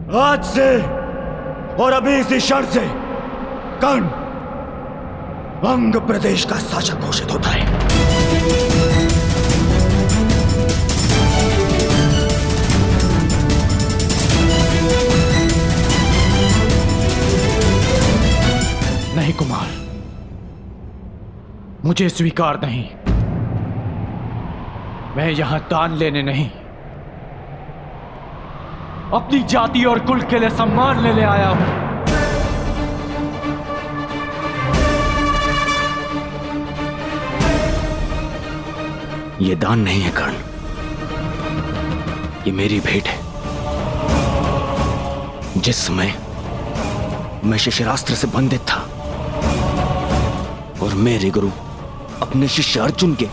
आज से और अभी इसी क्षण से कर्ण अंग प्रदेश का शासक घोषित होता है। नहीं कुमार, मुझे स्वीकार नहीं। मैं यहां दान लेने नहीं, अपनी जाति और कुल के लिए सम्मान लेने आया हूं। यह दान नहीं है कर्ण, ये मेरी भेंट है। जिस समय मैं शिशिरास्त्र से बंधित था और मेरे गुरु अपने शिष्य अर्जुन के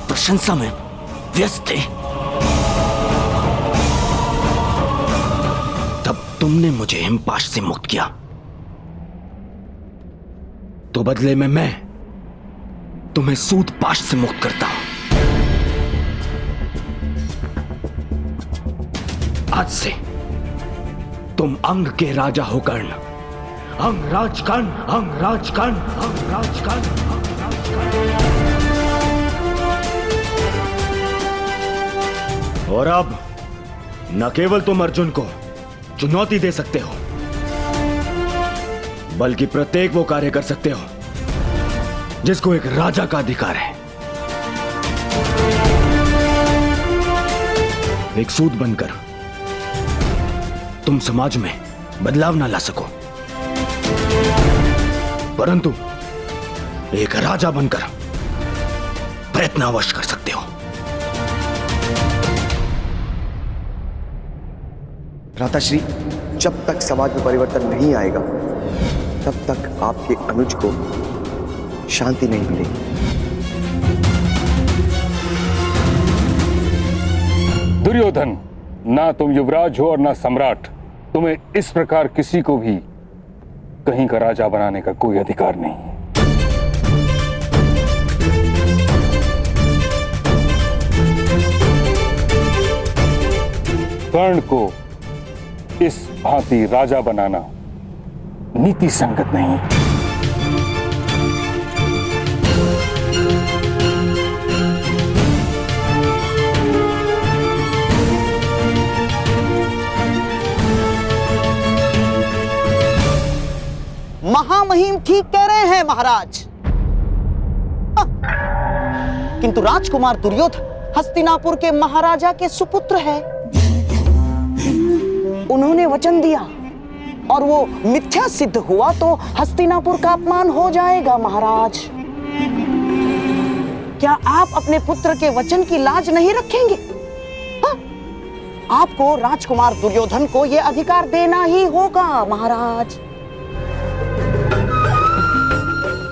प्रशंसा में व्यस्त थे, तब तुमने मुझे हिमपाश से मुक्त किया। तो बदले में मैं तुम्हें सूतपाश से मुक्त करता हूं। आज से तुम अंग के राजा हो कर्ण। अंगराज कर्ण, अंगराज कर्ण, अंगराज कर्ण, अंगराज कर्ण। और अब न केवल तुम अर्जुन को चुनौती दे सकते हो, बल्कि प्रत्येक वो कार्य कर सकते हो जिसको एक राजा का अधिकार है। एक सूत बनकर तुम समाज में बदलाव ना ला सको, परंतु एक राजा बनकर प्रयत्न अवश्य कर सकते हो। भ्राताश्री, जब तक समाज में परिवर्तन नहीं आएगा तब तक आपके अनुज को शांति नहीं मिलेगी। दुर्योधन, ना तुम युवराज हो और ना सम्राट। तुम्हें इस प्रकार किसी को भी कहीं का राजा बनाने का कोई अधिकार नहीं। कर्ण को इस भांति राजा बनाना नीति संगत नहीं। महामहिम ठीक कह रहे हैं महाराज। किंतु राजकुमार दुर्योधन हस्तिनापुर के महाराजा के सुपुत्र है। उन्होंने वचन दिया और वो मिथ्या सिद्ध हुआ तो हस्तिनापुर का अपमान हो जाएगा महाराज। क्या आप अपने पुत्र के वचन की लाज नहीं रखेंगे? आपको राजकुमार दुर्योधन को यह अधिकार देना ही होगा महाराज,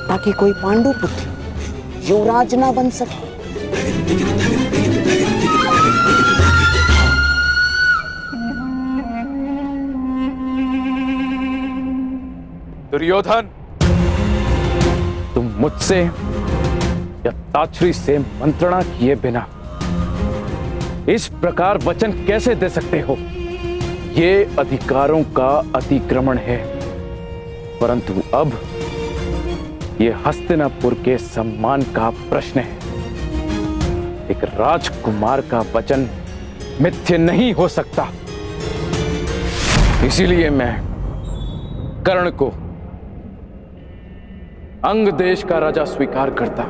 ताकि कोई पांडु पुत्र युवराज ना बन सके। दुर्योधन, तुम मुझसे या ताछरी से मंत्रणा किए बिना इस प्रकार वचन कैसे दे सकते हो? ये अधिकारों का अतिक्रमण है। परंतु अब ये हस्तिनापुर के सम्मान का प्रश्न है। एक राजकुमार का वचन मिथ्य नहीं हो सकता। इसीलिए मैं कर्ण को अंग देश का राजा स्वीकार करता।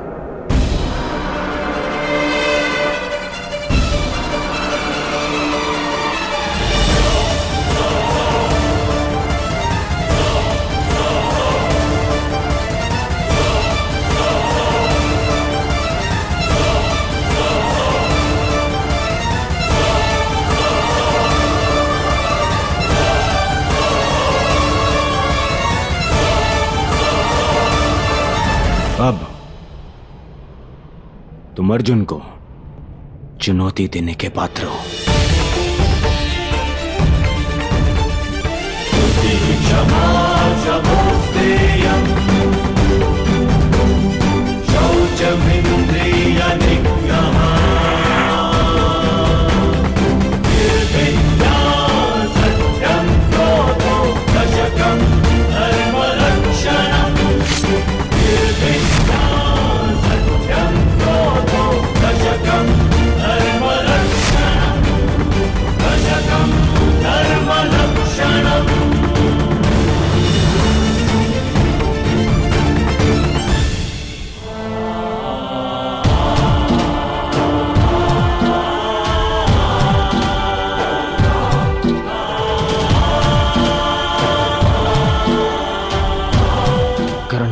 अब तुम अर्जुन को चुनौती देने के पात्र हो।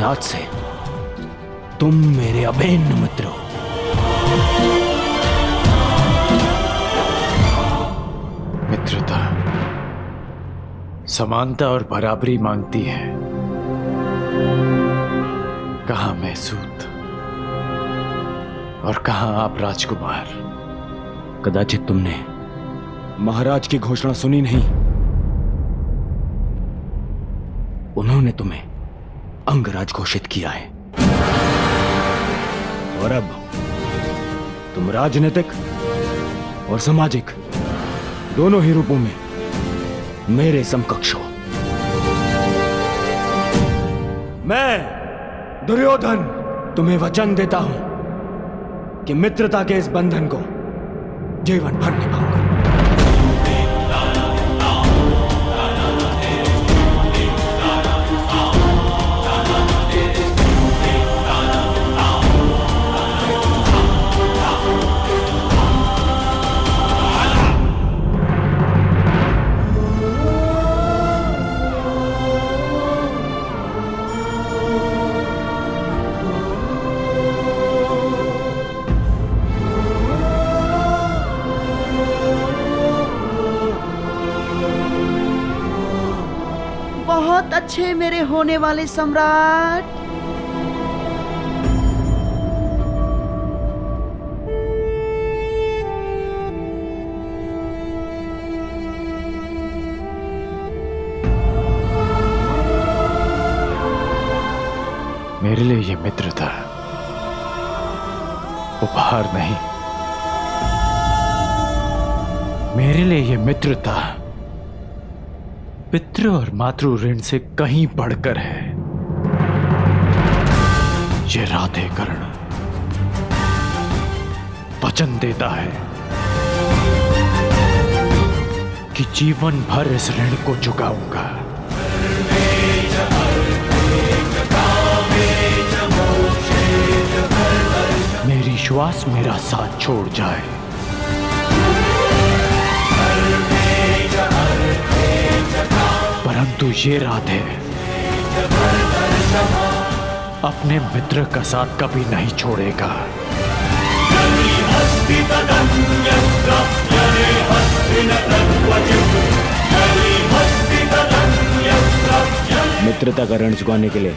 आज से तुम मेरे अभिन्न मित्र हो। मित्रता समानता और बराबरी मांगती है, कहां मैं सूत और कहां आप राजकुमार। कदाचित तुमने महाराज की घोषणा सुनी नहीं। उन्होंने तुम्हें अंगराज घोषित किया है और अब तुम राजनीतिक और सामाजिक दोनों ही रूपों में मेरे समकक्ष हो। मैं दुर्योधन तुम्हें वचन देता हूं कि मित्रता के इस बंधन को जीवन भर निभाऊंगा। बहुत अच्छे मेरे होने वाले सम्राट। मेरे लिए ये मित्रता उपहार नहीं, मेरे लिए ये मित्रता पितृ और मातृ ऋण से कहीं बढ़कर है। ये राधेकर्ण वचन देता है कि जीवन भर इस ऋण को चुकाऊंगा। मेरी श्वास मेरा साथ छोड़ जाए, परंतु ये राधे अपने मित्र का साथ कभी नहीं छोड़ेगा। मित्रता का ऋण चुकाने के लिए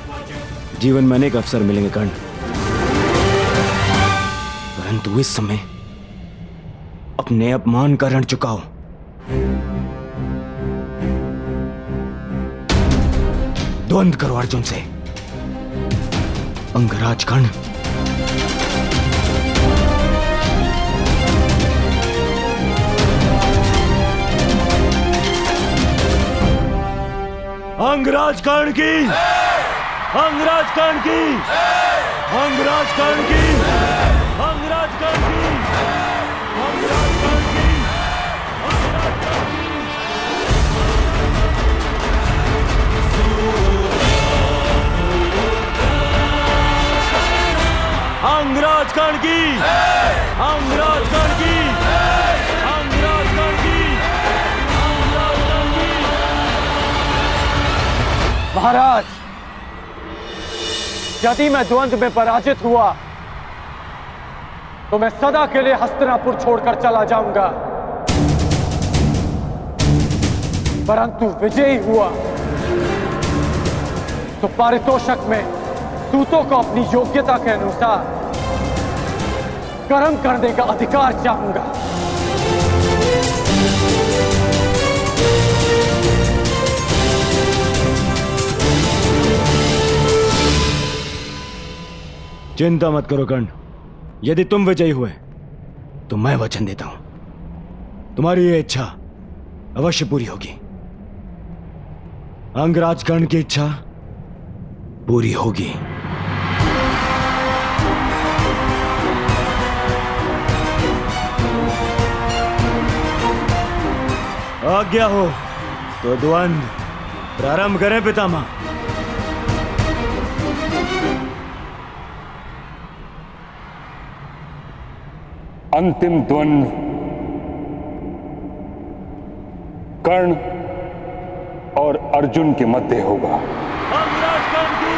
जीवन में अनेक अवसर मिलेंगे कर्ण, परंतु इस समय अपने अपमान का ऋण चुकाओ। द्वंद्व करो अर्जुन से। अंगराज कर्ण अंगराज कर्ण की, अंगराज कर्ण की, अंगराज कर्ण की, अंगराज कर्ण की, अंगराज कर्ण की, अंगराज कर्ण की, अंगराज कर्ण की, अंगराज कर्ण की, अंगराज कर्ण की। महाराज, यदि मैं द्वंद्व में पराजित हुआ तो मैं सदा के लिए हस्तिनापुर छोड़कर चला जाऊंगा, परंतु विजयी हुआ तो पारितोषक में दूतों को अपनी योग्यता के अनुसार कर्म करने का अधिकार चाहूंगा। चिंता मत करो कर्ण, यदि तुम विजयी हुए तो मैं वचन देता हूं तुम्हारी ये इच्छा अवश्य पूरी होगी। अंगराज कर्ण की इच्छा पूरी होगी। आज्ञा हो तो द्वंद्व प्रारंभ करें पितामह। अंतिम द्वंद्व कर्ण और अर्जुन के मध्य होगा। अंगराज कर्ण की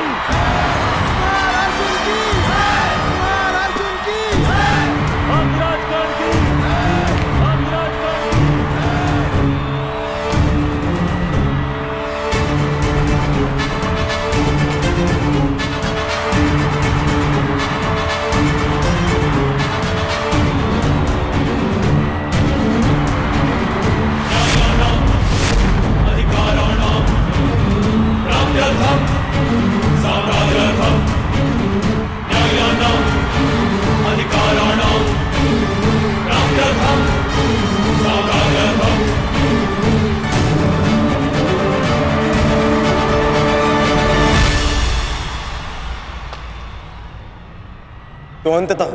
तो अंततः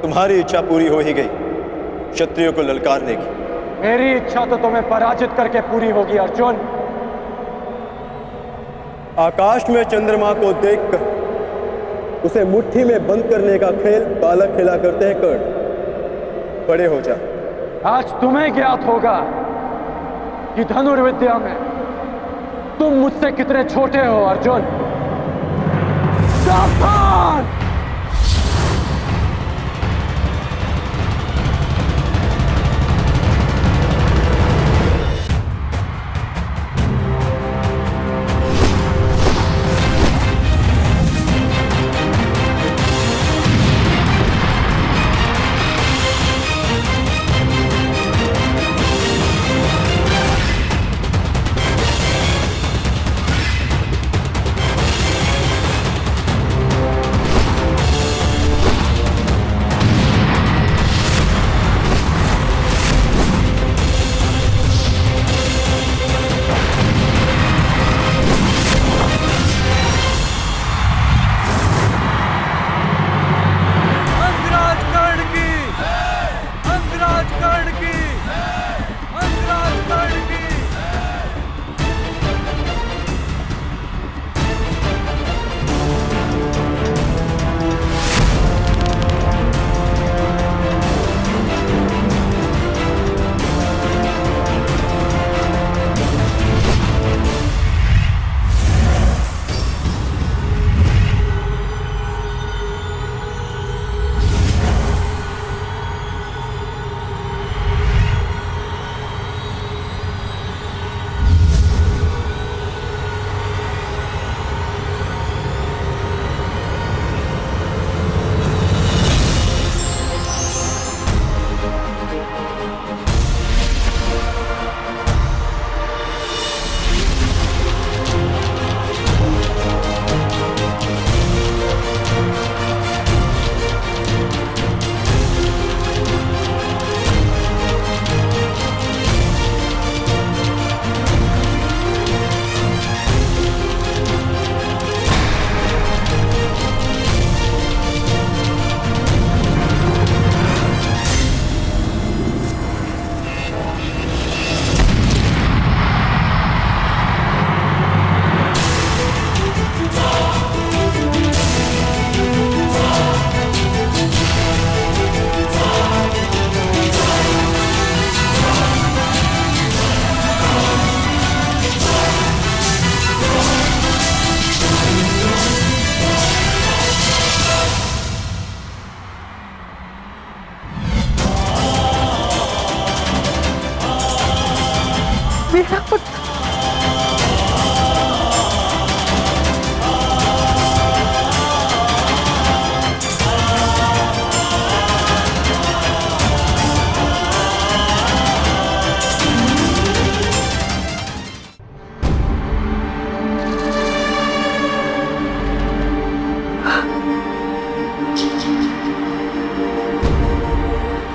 तुम्हारी इच्छा पूरी हो ही गई, क्षत्रियों को ललकारने की। मेरी इच्छा तो तुम्हें पराजित करके पूरी होगी अर्जुन। आकाश में चंद्रमा को देखकर उसे मुट्ठी में बंद करने का खेल बालक खेला करते हैं कर्ण। बड़े हो जा। आज तुम्हें ज्ञात होगा कि धनुर्विद्या में तुम मुझसे कितने छोटे हो अर्जुन। सावधान!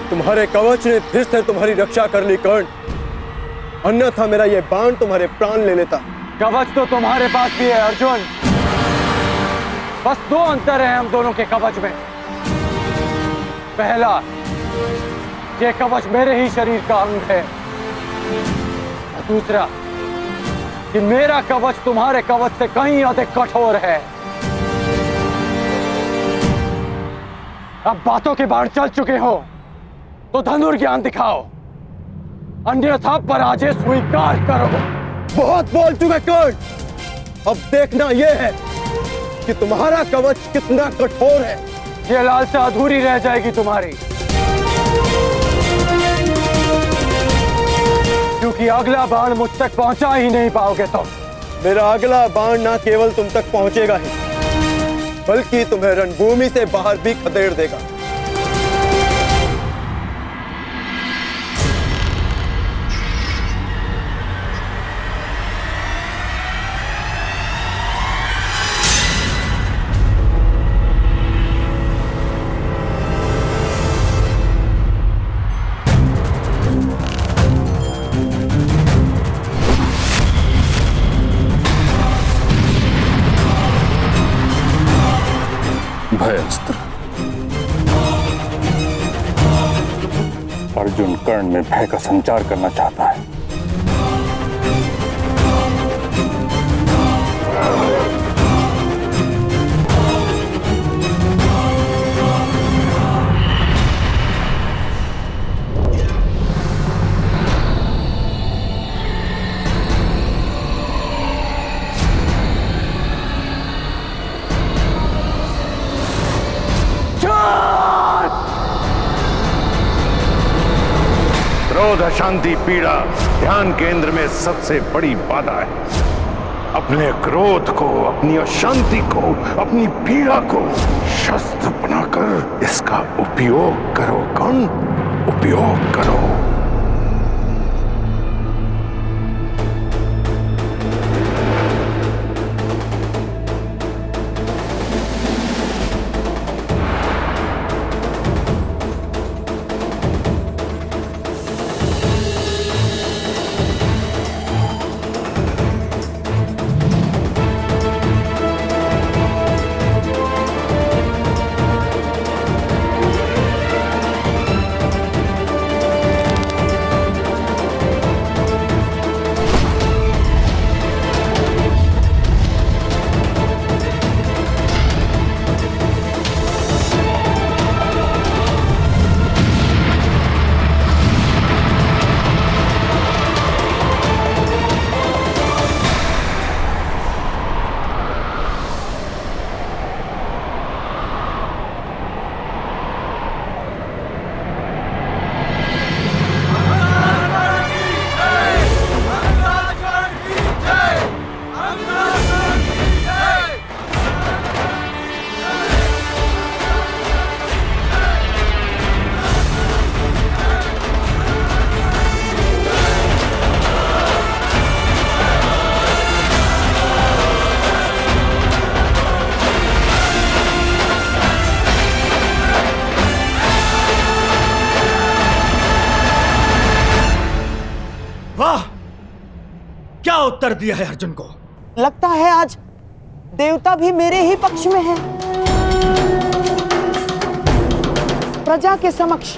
तुम्हारे कवच ने फिर से तुम्हारी रक्षा कर ली कर्ण, अन्यथा मेरा यह बाण तुम्हारे प्राण ले लेता। कवच तो तुम्हारे पास भी है अर्जुन, बस दो अंतर है हम दोनों के कवच में। पहला, ये कवच मेरे ही शरीर का अंग है, और दूसरा कि मेरा कवच तुम्हारे कवच से कहीं अधिक कठोर है। अब बातों के बाढ़ चल चुके हो तो धनुर्ज्ञान दिखाओ, अन्यथा पराजय स्वीकार करो। बहुत बोल चुके कर्ण, अब देखना यह है कि तुम्हारा कवच कितना कठोर है। ये लालसा अधूरी रह जाएगी तुम्हारी, क्योंकि अगला बाण मुझ तक पहुंचा ही नहीं पाओगे तुम। मेरा अगला बाण ना केवल तुम तक पहुंचेगा ही, बल्कि तुम्हें रणभूमि से बाहर भी खदेड़ देगा। भयस्त्र, अर्जुन कर्ण में भय का संचार करना चाहता है। क्रोध, अशांति, पीड़ा ध्यान केंद्र में सबसे बड़ी बाधा है। अपने क्रोध को, अपनी अशांति को, अपनी पीड़ा को शस्त्र बनाकर इसका उपयोग करो। कर्ण, उपयोग करो। वाह, क्या उत्तर दिया है अर्जुन को। लगता है आज देवता भी मेरे ही पक्ष में है। प्रजा के समक्ष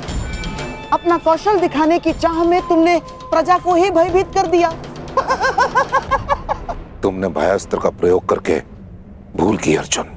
अपना कौशल दिखाने की चाह में तुमने प्रजा को ही भयभीत कर दिया। तुमने भयास्त्र का प्रयोग करके भूल की अर्जुन।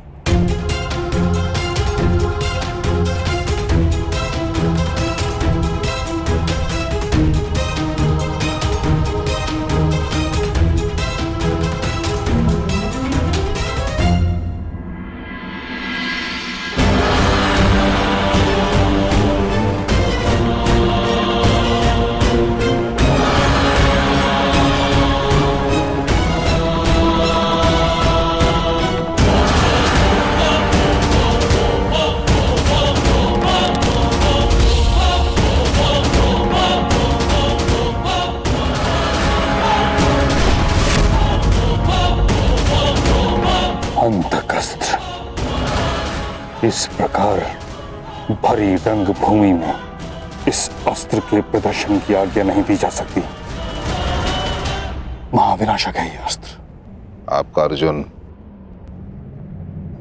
अंतकस्त्र इस प्रकार भरी रंगभूमि में इस अस्त्र के प्रदर्शन की आज्ञा नहीं दी जा सकती। महाविनाशक है यह अस्त्र। आपका अर्जुन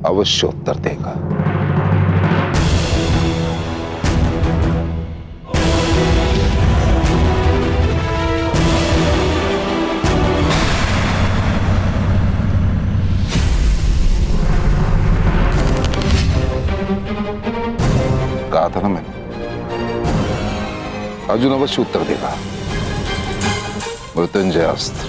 अवश्य उत्तर देगा। कहा था ना मैंने, अर्जुन अवश्य उत्तर देगा। मृत्युंजय अस्त्र।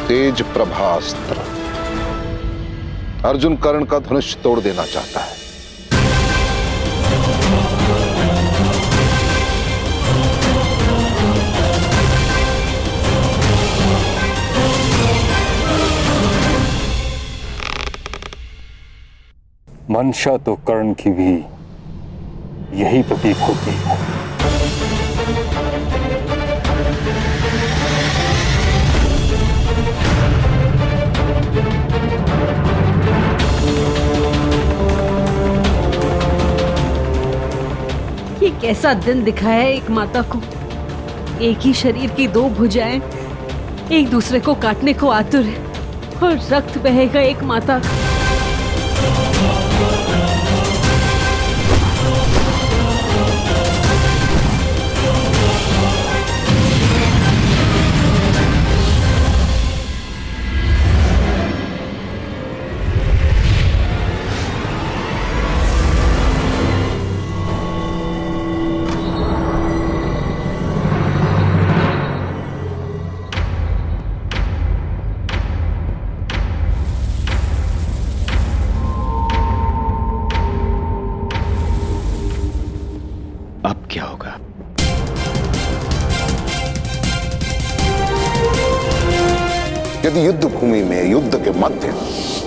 तेज प्रभास्त्र। अर्जुन कर्ण का धनुष तोड़ देना चाहता है। मंशा तो कर्ण की भी यही प्रतीक होती है। ये कैसा दिन दिखाया है एक माता को। एक ही शरीर की दो भुजाएं एक दूसरे को काटने को आतुर है और रक्त बहेगा एक माता का। अब क्या होगा? यदि युद्ध भूमि में युद्ध के मध्य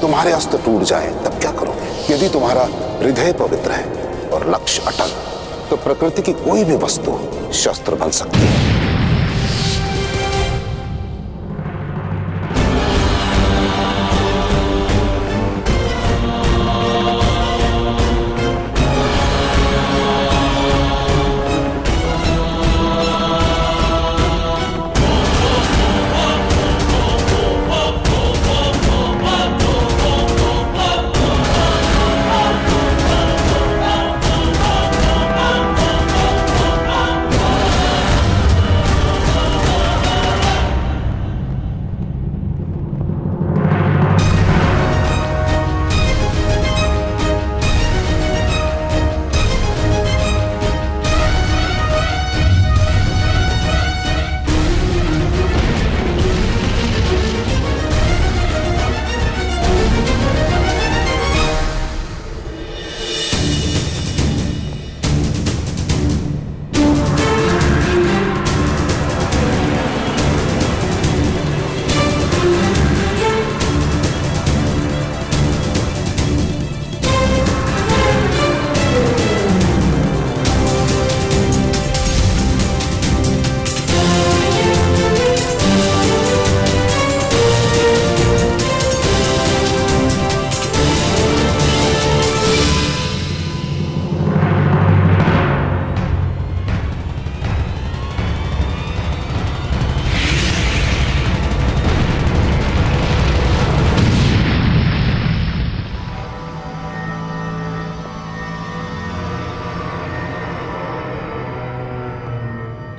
तुम्हारे अस्त्र टूट जाए तब क्या करोगे? यदि तुम्हारा हृदय पवित्र है और लक्ष्य अटल, तो प्रकृति की कोई भी वस्तु शस्त्र बन सकती है।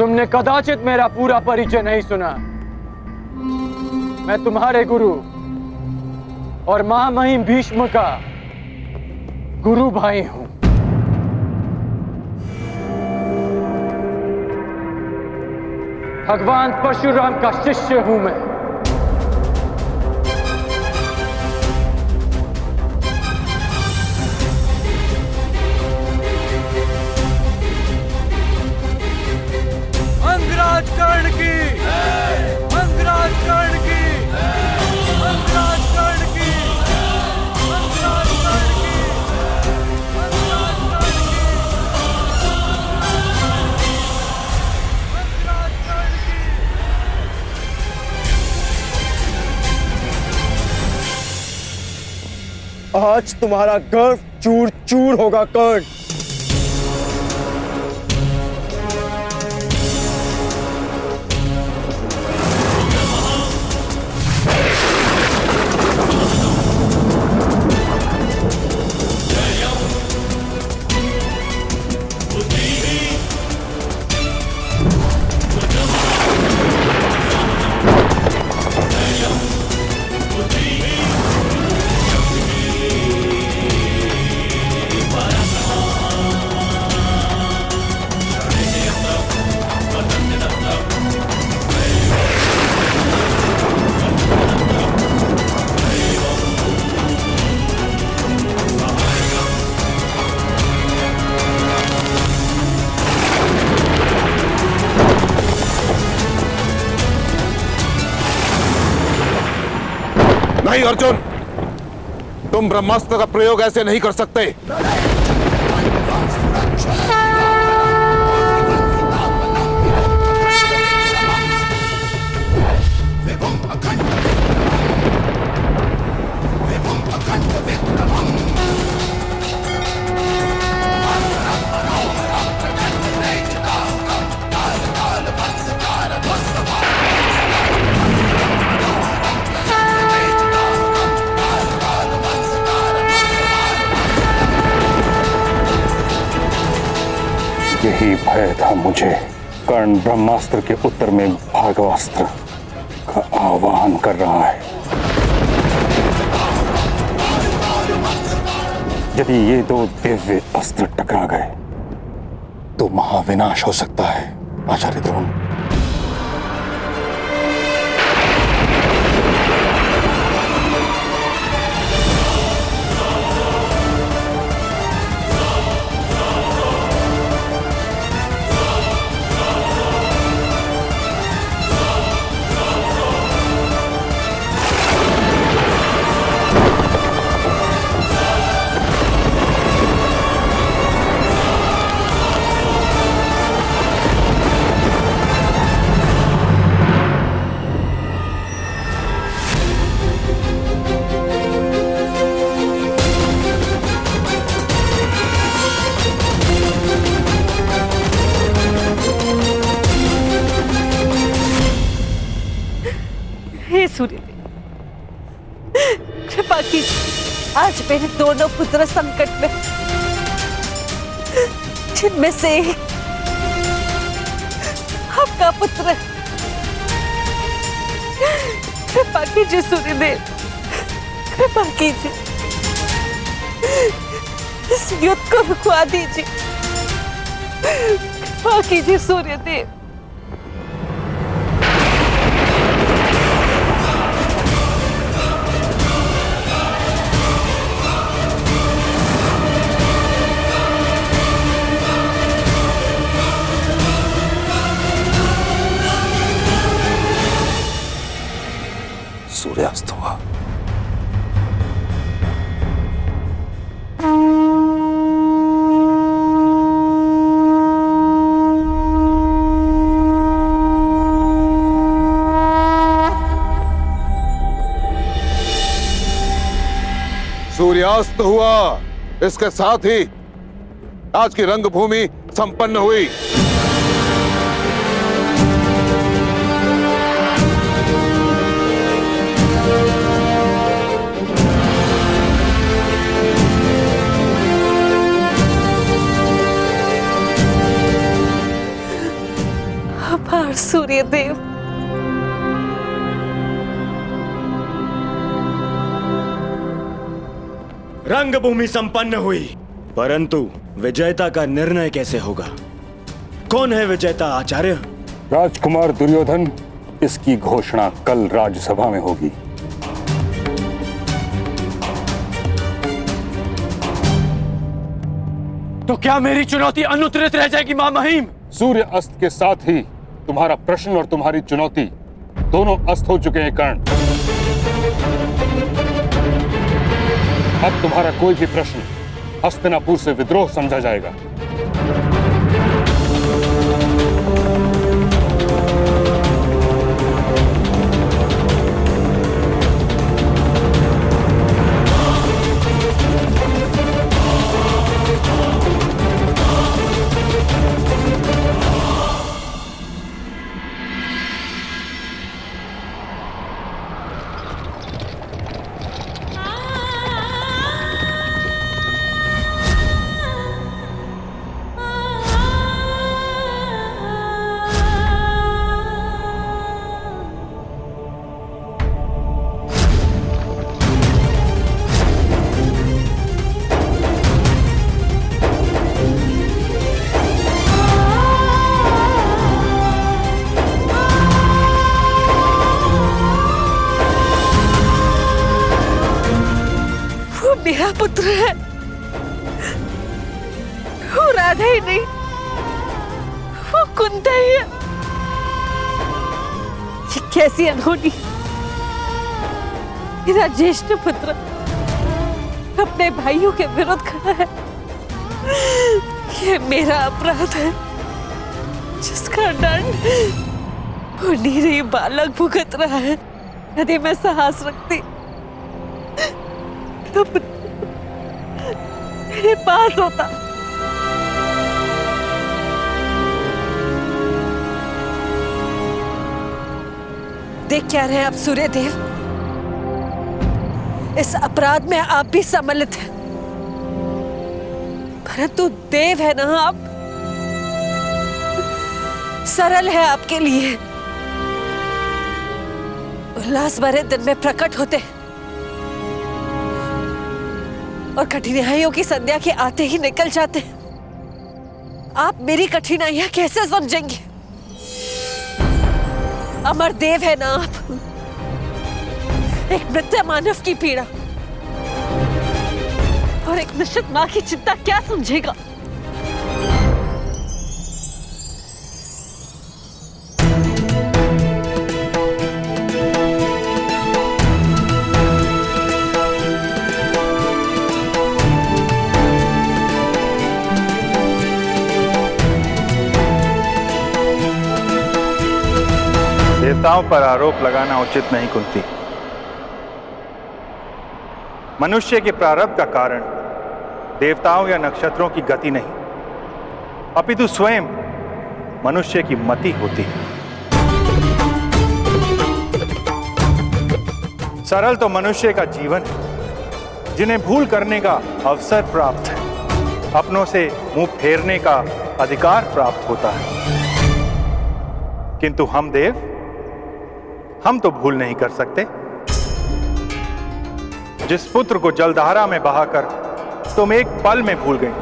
तुमने कदाचित मेरा पूरा परिचय नहीं सुना। मैं तुम्हारे गुरु और महामहिम भीष्म का गुरु भाई हूं। भगवान परशुराम का शिष्य हूं मैं। अंगराज कर्ण की, अंगराज कर्ण की, अंगराज कर्ण की, अंगराज कर्ण की, अंगराज कर्ण की, अंगराज कर्ण की। आज तुम्हारा गर्व चूर चूर होगा कर्ण। नहीं अर्जुन, तुम ब्रह्मास्त्र का प्रयोग ऐसे नहीं कर सकते। यही भय था मुझे। कर्ण ब्रह्मास्त्र के उत्तर में भार्गवास्त्र का आवाहन कर रहा है। यदि ये दो दिव्य अस्त्र टकरा गए तो महाविनाश हो सकता है आचार्य द्रोण। कृपा कीजिए, आज मेरे दोनों पुत्र संकट में, जिनमें से एक आपका पुत्र। कृपा कीजिए सूर्यदेव, कृपा कीजिए, इस युद्ध को रुकवा दीजिए। कृपा कीजिए सूर्यदेव। सूर्यास्त हुआ। सूर्यास्त हुआ। इसके साथ ही आज की रंगभूमि संपन्न हुई। आभार सूर्यदेव। रंगभूमि संपन्न हुई, परंतु विजेता का निर्णय कैसे होगा? कौन है विजेता आचार्य? राजकुमार दुर्योधन, इसकी घोषणा कल राज्यसभा में होगी। तो क्या मेरी चुनौती अनुत्तरित रह जाएगी महामहिम? सूर्य अस्त के साथ ही तुम्हारा प्रश्न और तुम्हारी चुनौती दोनों अस्त हो चुके हैं कर्ण। अब तुम्हारा कोई भी प्रश्न हस्तिनापुर से विद्रोह समझा जाएगा। मेरा पुत्र है, वो राधा ही नहीं, वो कुंता ही है। ये कैसी अनहोनी, मेरा ज्येष्ठ पुत्र अपने भाइयों के विरुद्ध खड़ा है। ये मेरा अपराध है जिसका दंड वो नीरी बालक भुगत रहा है। यदि मैं साहस रखती तो मेरे पास होता। देख क्या रहे हैं आप सूर्यदेव, इस अपराध में आप भी सम्मिलित हैं, परंतु देव है ना आप, सरल है आपके लिए, उल्लास भरे दिन में प्रकट होते हैं और कठिनाइयों की संध्या के आते ही निकल जाते हैं। आप मेरी कठिनाइयां कैसे समझेंगे? अमर देव है ना आप, एक मृत मानव की पीड़ा और एक निश्चित मां की चिंता क्या समझेगा? देवताओं पर आरोप लगाना उचित नहीं कुंती। मनुष्य के प्रारब्ध का कारण देवताओं या नक्षत्रों की गति नहीं, अपितु स्वयं मनुष्य की मति होती है। सरल तो मनुष्य का जीवन है, जिन्हें भूल करने का अवसर प्राप्त है, अपनों से मुंह फेरने का अधिकार प्राप्त होता है। किंतु हम देव, हम तो भूल नहीं कर सकते। जिस पुत्र को जलधारा में बहाकर तुम एक पल में भूल गई,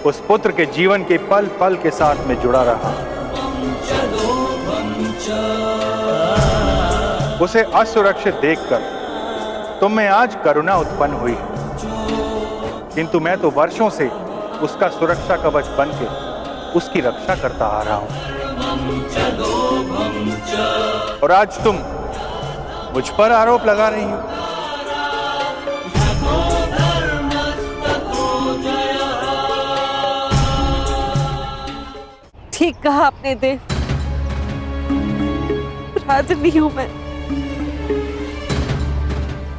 उस पुत्र के जीवन के पल पल के साथ में जुड़ा रहा। उसे असुरक्षित देखकर तुम में आज करुणा उत्पन्न हुई, किंतु मैं तो वर्षों से उसका सुरक्षा कवच बनके उसकी रक्षा करता आ रहा हूं। और आज तुम मुझ पर आरोप लगा रही हो। ठीक कहा आपने देव, अपराधी हूं मैं,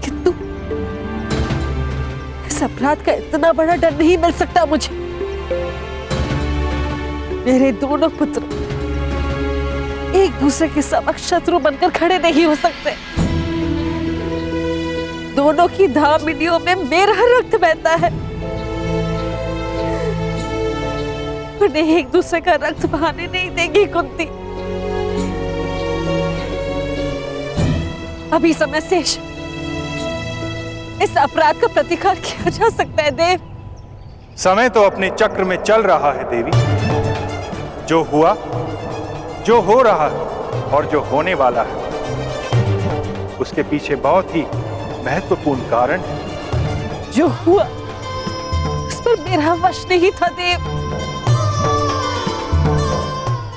किंतु इस अपराध का इतना बड़ा डर नहीं मिल सकता मुझे। मेरे दोनों पुत्र एक दूसरे के समक्ष शत्रु बनकर खड़े नहीं हो सकते। दोनों की धामिनियों में मेरा रक्त बहता है, उन्हें एक दूसरे का रक्त बहाने नहीं देगी कुंती। अभी समय शेष, इस अपराध का प्रतिकार किया जा सकता है देव। समय तो अपने चक्र में चल रहा है देवी। जो हुआ, जो हो रहा है और जो होने वाला है, उसके पीछे बहुत ही महत्वपूर्ण कारण है। जो हुआ उस पर मेरा वश नहीं था देव,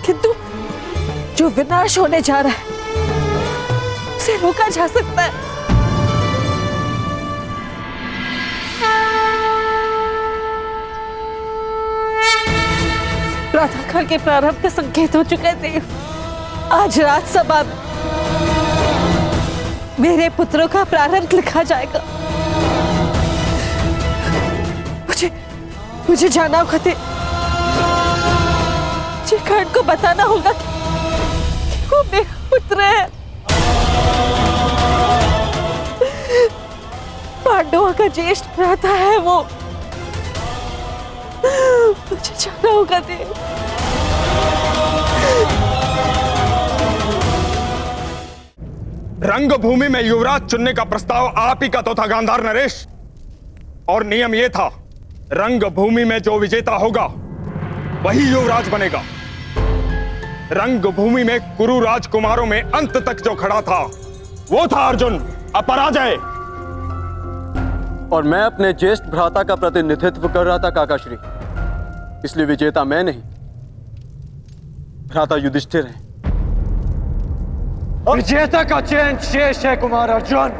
किंतु जो विनाश होने जा रहा है उसे रोका जा सकता है। प्रातःकाल के प्रारंभ के संकेत हो चुके थे। आज राजसभा में मेरे पुत्रों का प्रारंभ लिखा जाएगा। मुझे जाना होगा, मुझे कर्ण को बताना होगा कि वो मेरा पुत्र है। पांडवों का ज्येष्ठ भ्राता है वो। मुझे जाना होगा देव। रंगभूमि में युवराज चुनने का प्रस्ताव आप ही का तो था गांधार नरेश, और नियम यह था रंगभूमि में जो विजेता होगा वही युवराज बनेगा। रंगभूमि में कुरु राजकुमारों में अंत तक जो खड़ा था वो था अर्जुन, अपराजय। और मैं अपने ज्येष्ठ भ्राता का प्रतिनिधित्व कर रहा था काकाश्री, इसलिए विजेता मैं नहीं, भ्राता युधिष्ठिर है। विजेता का चयन शेष है कुमार अर्जुन।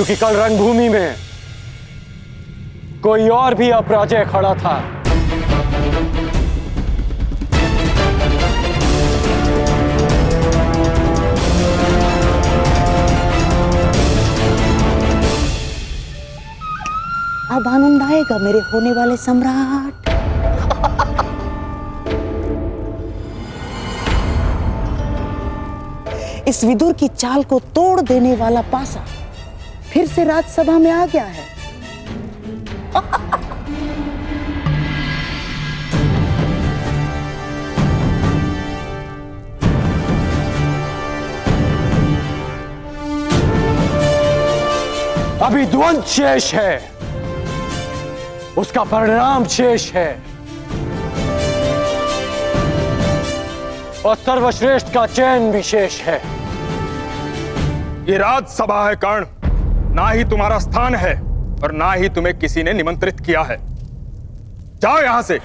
क्योंकि कल रणभूमि में कोई और भी अपराजय खड़ा था। अब आनंद आएगा मेरे होने वाले सम्राट। इस विदुर की चाल को तोड़ देने वाला पासा फिर से राजसभा में आ गया है। अभी द्वंद्व शेष है, उसका परिणाम शेष है, और सर्वश्रेष्ठ का चयन भी शेष है। ये राजसभा है कर्ण, ना ही तुम्हारा स्थान है और ना ही तुम्हें किसी ने निमंत्रित किया है। जाओ यहां से।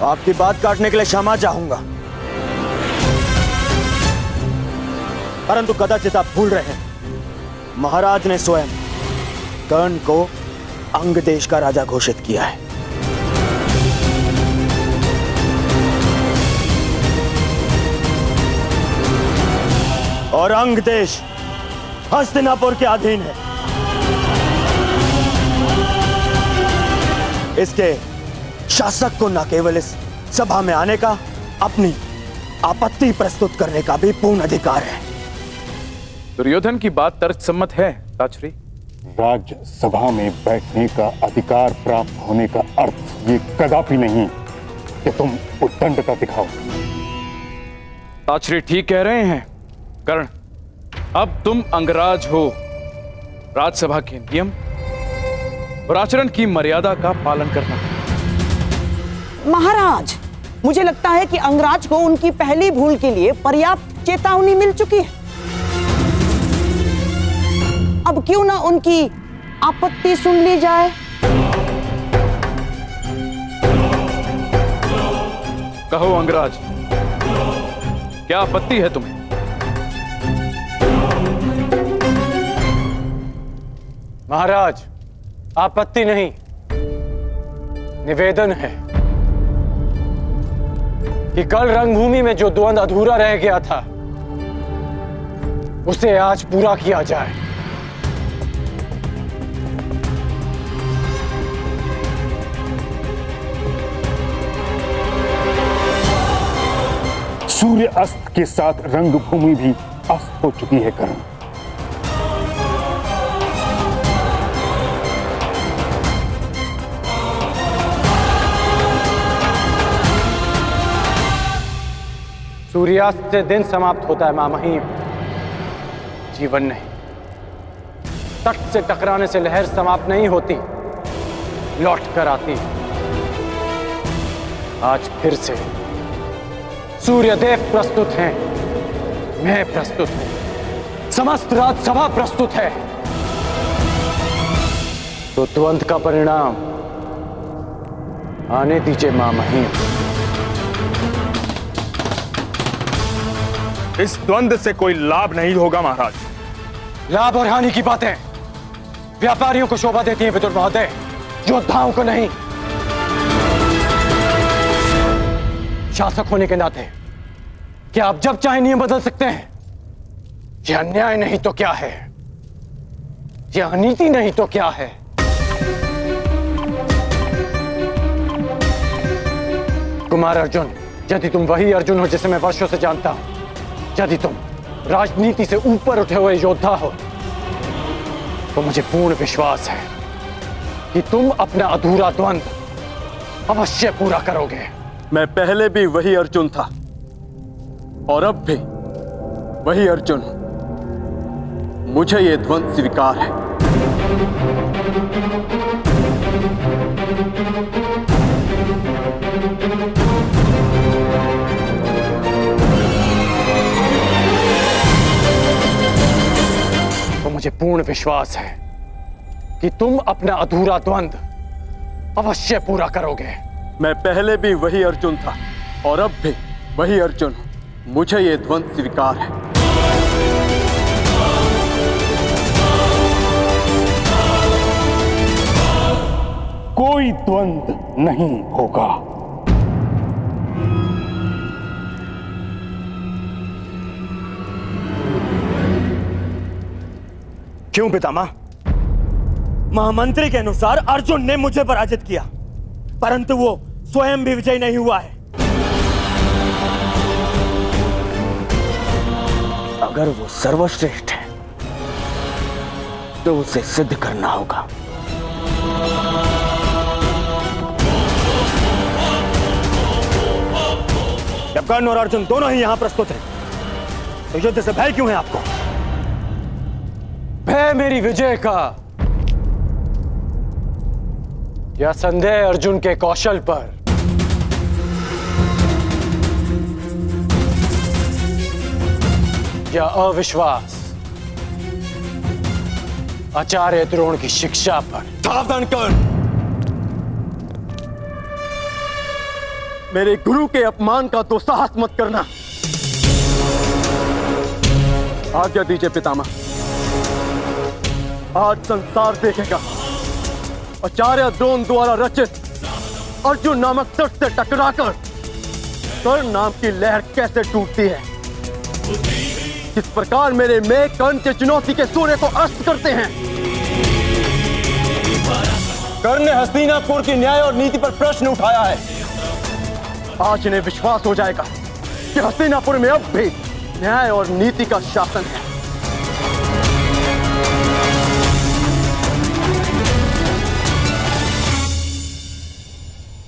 आपकी बात काटने के लिए क्षमा चाहूंगा, परंतु कदाचित आप भूल रहे हैं, महाराज ने स्वयं कर्ण को अंग देश का राजा घोषित किया है। और अंग देश हस्तिनापुर के अधीन है। इसके शासक को न केवल इस सभा में आने का, अपनी आपत्ति प्रस्तुत करने का भी पूर्ण अधिकार है। दुर्योधन की बात तर्कसम्मत है ताचरी। राज्यसभा में बैठने का अधिकार प्राप्त होने का अर्थ ये कदापि नहीं कि तुम उद्दंडता दिखाओ। ताचरी ठीक कह रहे हैं कर्ण, अब तुम अंगराज हो। राजसभा के नियम और आचरण की मर्यादा का पालन करना। महाराज, मुझे लगता है कि अंगराज को उनकी पहली भूल के लिए पर्याप्त चेतावनी मिल चुकी है। अब क्यों ना उनकी आपत्ति सुन ली जाए। कहो अंगराज, क्या आपत्ति है तुम्हें? महाराज, आपत्ति नहीं, निवेदन है कि कल रणभूमि में जो द्वंद्व अधूरा रह गया था उसे आज पूरा किया जाए। सूर्य अस्त के साथ रंगभूमि भी अस्त हो चुकी है कर्ण। सूर्यास्त से दिन समाप्त होता है मामहीम, जीवन नहीं। तट से टकराने से लहर समाप्त नहीं होती, लौट कर आती है। आज फिर से सूर्यदेव प्रस्तुत हैं, मैं प्रस्तुत हूं, समस्त राजसभा प्रस्तुत है। तो द्वंद्व का परिणाम आने दीजिए मामहीम। इस द्वंद्व से कोई लाभ नहीं होगा महाराज। लाभ और हानि की बातें व्यापारियों को शोभा देती हैं विदुर महोदय, योद्धाओं को नहीं। शासक होने के नाते क्या आप जब चाहे नियम बदल सकते हैं? यह अन्याय नहीं तो क्या है? यह अनीति नहीं तो क्या है? कुमार अर्जुन, यदि तुम वही अर्जुन हो जिसे मैं वर्षों से जानता हूं, यदि तुम राजनीति से ऊपर उठे हुए योद्धा हो, तो मुझे पूर्ण विश्वास है कि तुम अपना अधूरा द्वंद्व अवश्य पूरा करोगे। मैं पहले भी वही अर्जुन था और अब भी वही अर्जुन हूं। मुझे यह द्वंद्व स्वीकार है। तो मुझे पूर्ण विश्वास है कि तुम अपना अधूरा द्वंद्व अवश्य पूरा करोगे। मैं पहले भी वही अर्जुन था और अब भी वही अर्जुन हूं। मुझे यह द्वंद्व स्वीकार है। द्वंद नहीं होगा। क्यों पितामह? महामंत्री के अनुसार अर्जुन ने मुझे पराजित किया, परंतु वो स्वयं भी विजयी नहीं हुआ है। अगर वो सर्वश्रेष्ठ है तो उसे सिद्ध करना होगा। जब कर्ण और अर्जुन दोनों ही यहां प्रस्तुत हैं, तो युद्ध से भय क्यों है आपको? भय मेरी विजय का या संदेह अर्जुन के कौशल पर? या अविश्वास आचार्य द्रोण की शिक्षा पर? सावधान कर्ण, मेरे गुरु के अपमान का दुस्साहस मत करना। आज्ञा दीजिए पितामह, आज संसार देखेगा आचार्य द्रोण द्वारा रचित अर्जुन नामक तट से टकराकर कर्ण नाम की लहर कैसे टूटती है। किस प्रकार मेरे में कर्ण के चुनौती के सूर्य को अस्त करते हैं। कर्ण ने हस्तिनापुर की न्याय और नीति पर प्रश्न उठाया है। आज इन्हें विश्वास हो जाएगा कि हस्तिनापुर में अब भी न्याय और नीति का शासन है।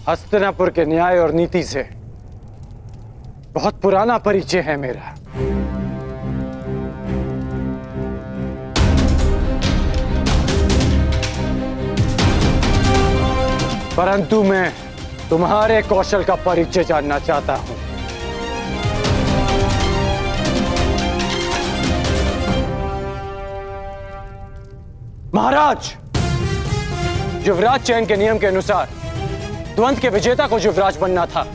हस्तिनापुर के न्याय और नीति से बहुत पुराना परिचय है मेरा। परंतु मैं तुम्हारे कौशल का परिचय जानना चाहता हूं। महाराज, युवराज चयन के नियम के अनुसार द्वंद के विजेता को युवराज बनना था,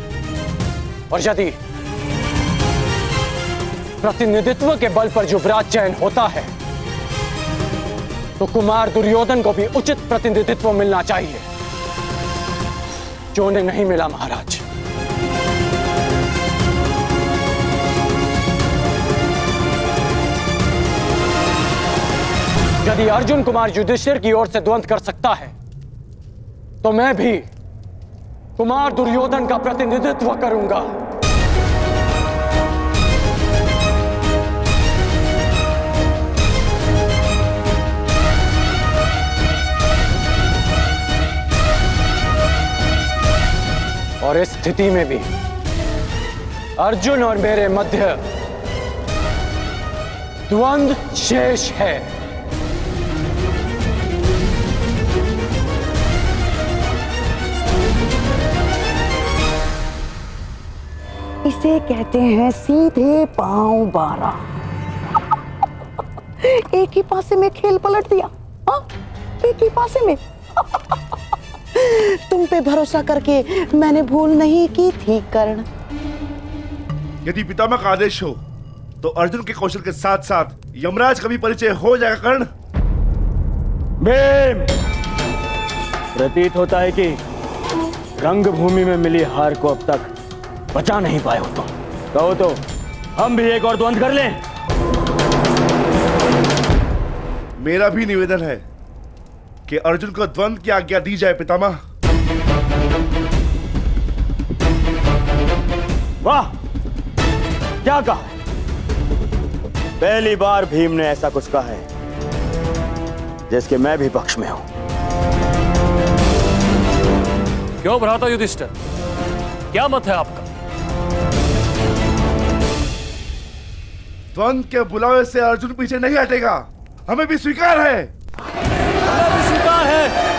और यदि प्रतिनिधित्व के बल पर युवराज चयन होता है तो कुमार दुर्योधन को भी उचित प्रतिनिधित्व मिलना चाहिए, जो उन्हें नहीं मिला। महाराज, यदि अर्जुन कुमार युधिष्ठिर की ओर से द्वंद कर सकता है तो मैं भी कुमार दुर्योधन का प्रतिनिधित्व करूंगा। और इस स्थिति में भी अर्जुन और मेरे मध्य द्वंद शेष है। इसे कहते हैं सीधे पांव 12। एक ही पासे में खेल पलट दिया। हाँ? एक ही पासे में। तुम पे भरोसा करके मैंने भूल नहीं की थी कर्ण। यदि पितामह का आदेश हो तो अर्जुन के कौशल के साथ साथ यमराज का भी परिचय हो जाएगा कर्ण। भीम, प्रतीत होता है कि रंगभूमि में मिली हार को अब तक बचा नहीं पाए हो तुम। कहो तो हम भी एक और द्वंद कर लें। मेरा भी निवेदन है कि अर्जुन को द्वंद की आज्ञा दी जाए पितामह। वाह, क्या कहा? पहली बार भीम ने ऐसा कुछ कहा है जिसके मैं भी पक्ष में हूं। क्यों भ्राता युधिष्ठिर, क्या मत है आपका? द्वंद के बुलावे से अर्जुन पीछे नहीं हटेगा, हमें भी स्वीकार है। हमें भी स्वीकार है।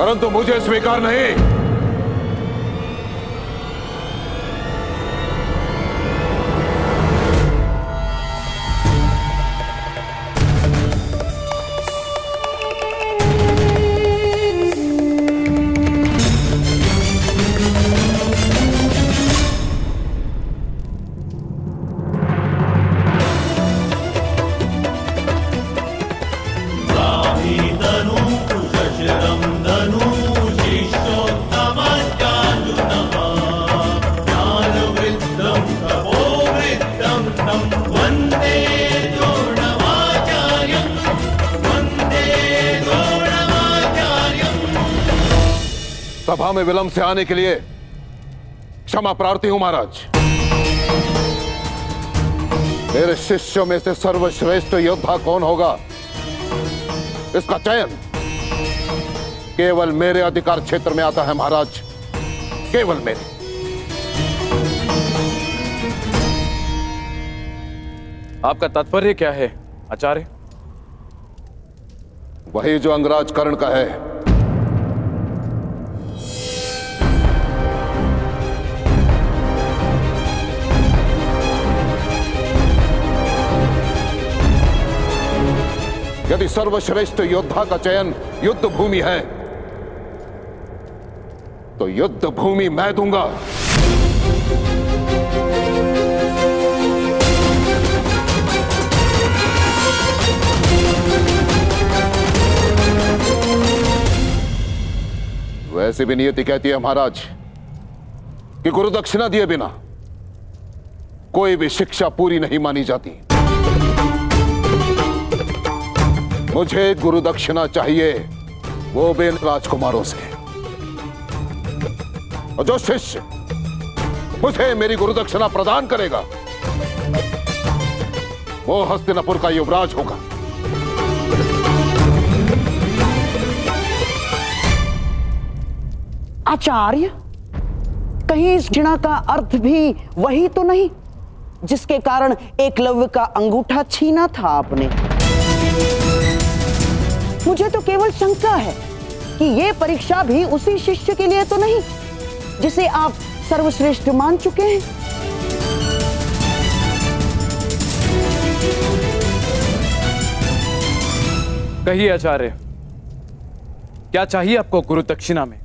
परंतु मुझे स्वीकार नहीं। सभा में विलंब से आने के लिए क्षमा प्रार्थी हूं महाराज। मेरे शिष्यों में से सर्वश्रेष्ठ योद्धा कौन होगा, इसका चयन केवल मेरे अधिकार क्षेत्र में आता है महाराज, केवल मेरे। आपका तात्पर्य क्या है आचार्य? वही जो अंगराज कर्ण का है। यदि सर्वश्रेष्ठ योद्धा का चयन युद्ध भूमि है तो युद्ध भूमि मैं दूंगा। वैसे भी नियति कहती है महाराज कि गुरु दक्षिणा दिए बिना कोई भी शिक्षा पूरी नहीं मानी जाती। मुझे गुरु दक्षिणा चाहिए, वो भी राजकुमारों से। और जो शिष्य मुझे मेरी गुरु दक्षिणा प्रदान करेगा वो हस्तिनापुर का युवराज होगा। आचार्य, कहीं इस घृणा का अर्थ भी वही तो नहीं जिसके कारण एकलव्य का अंगूठा छीना था आपने? मुझे तो केवल शंका है कि ये परीक्षा भी उसी शिष्य के लिए तो नहीं जिसे आप सर्वश्रेष्ठ मान चुके हैं। कहिए आचार्य, क्या चाहिए आपको गुरु दक्षिणा में?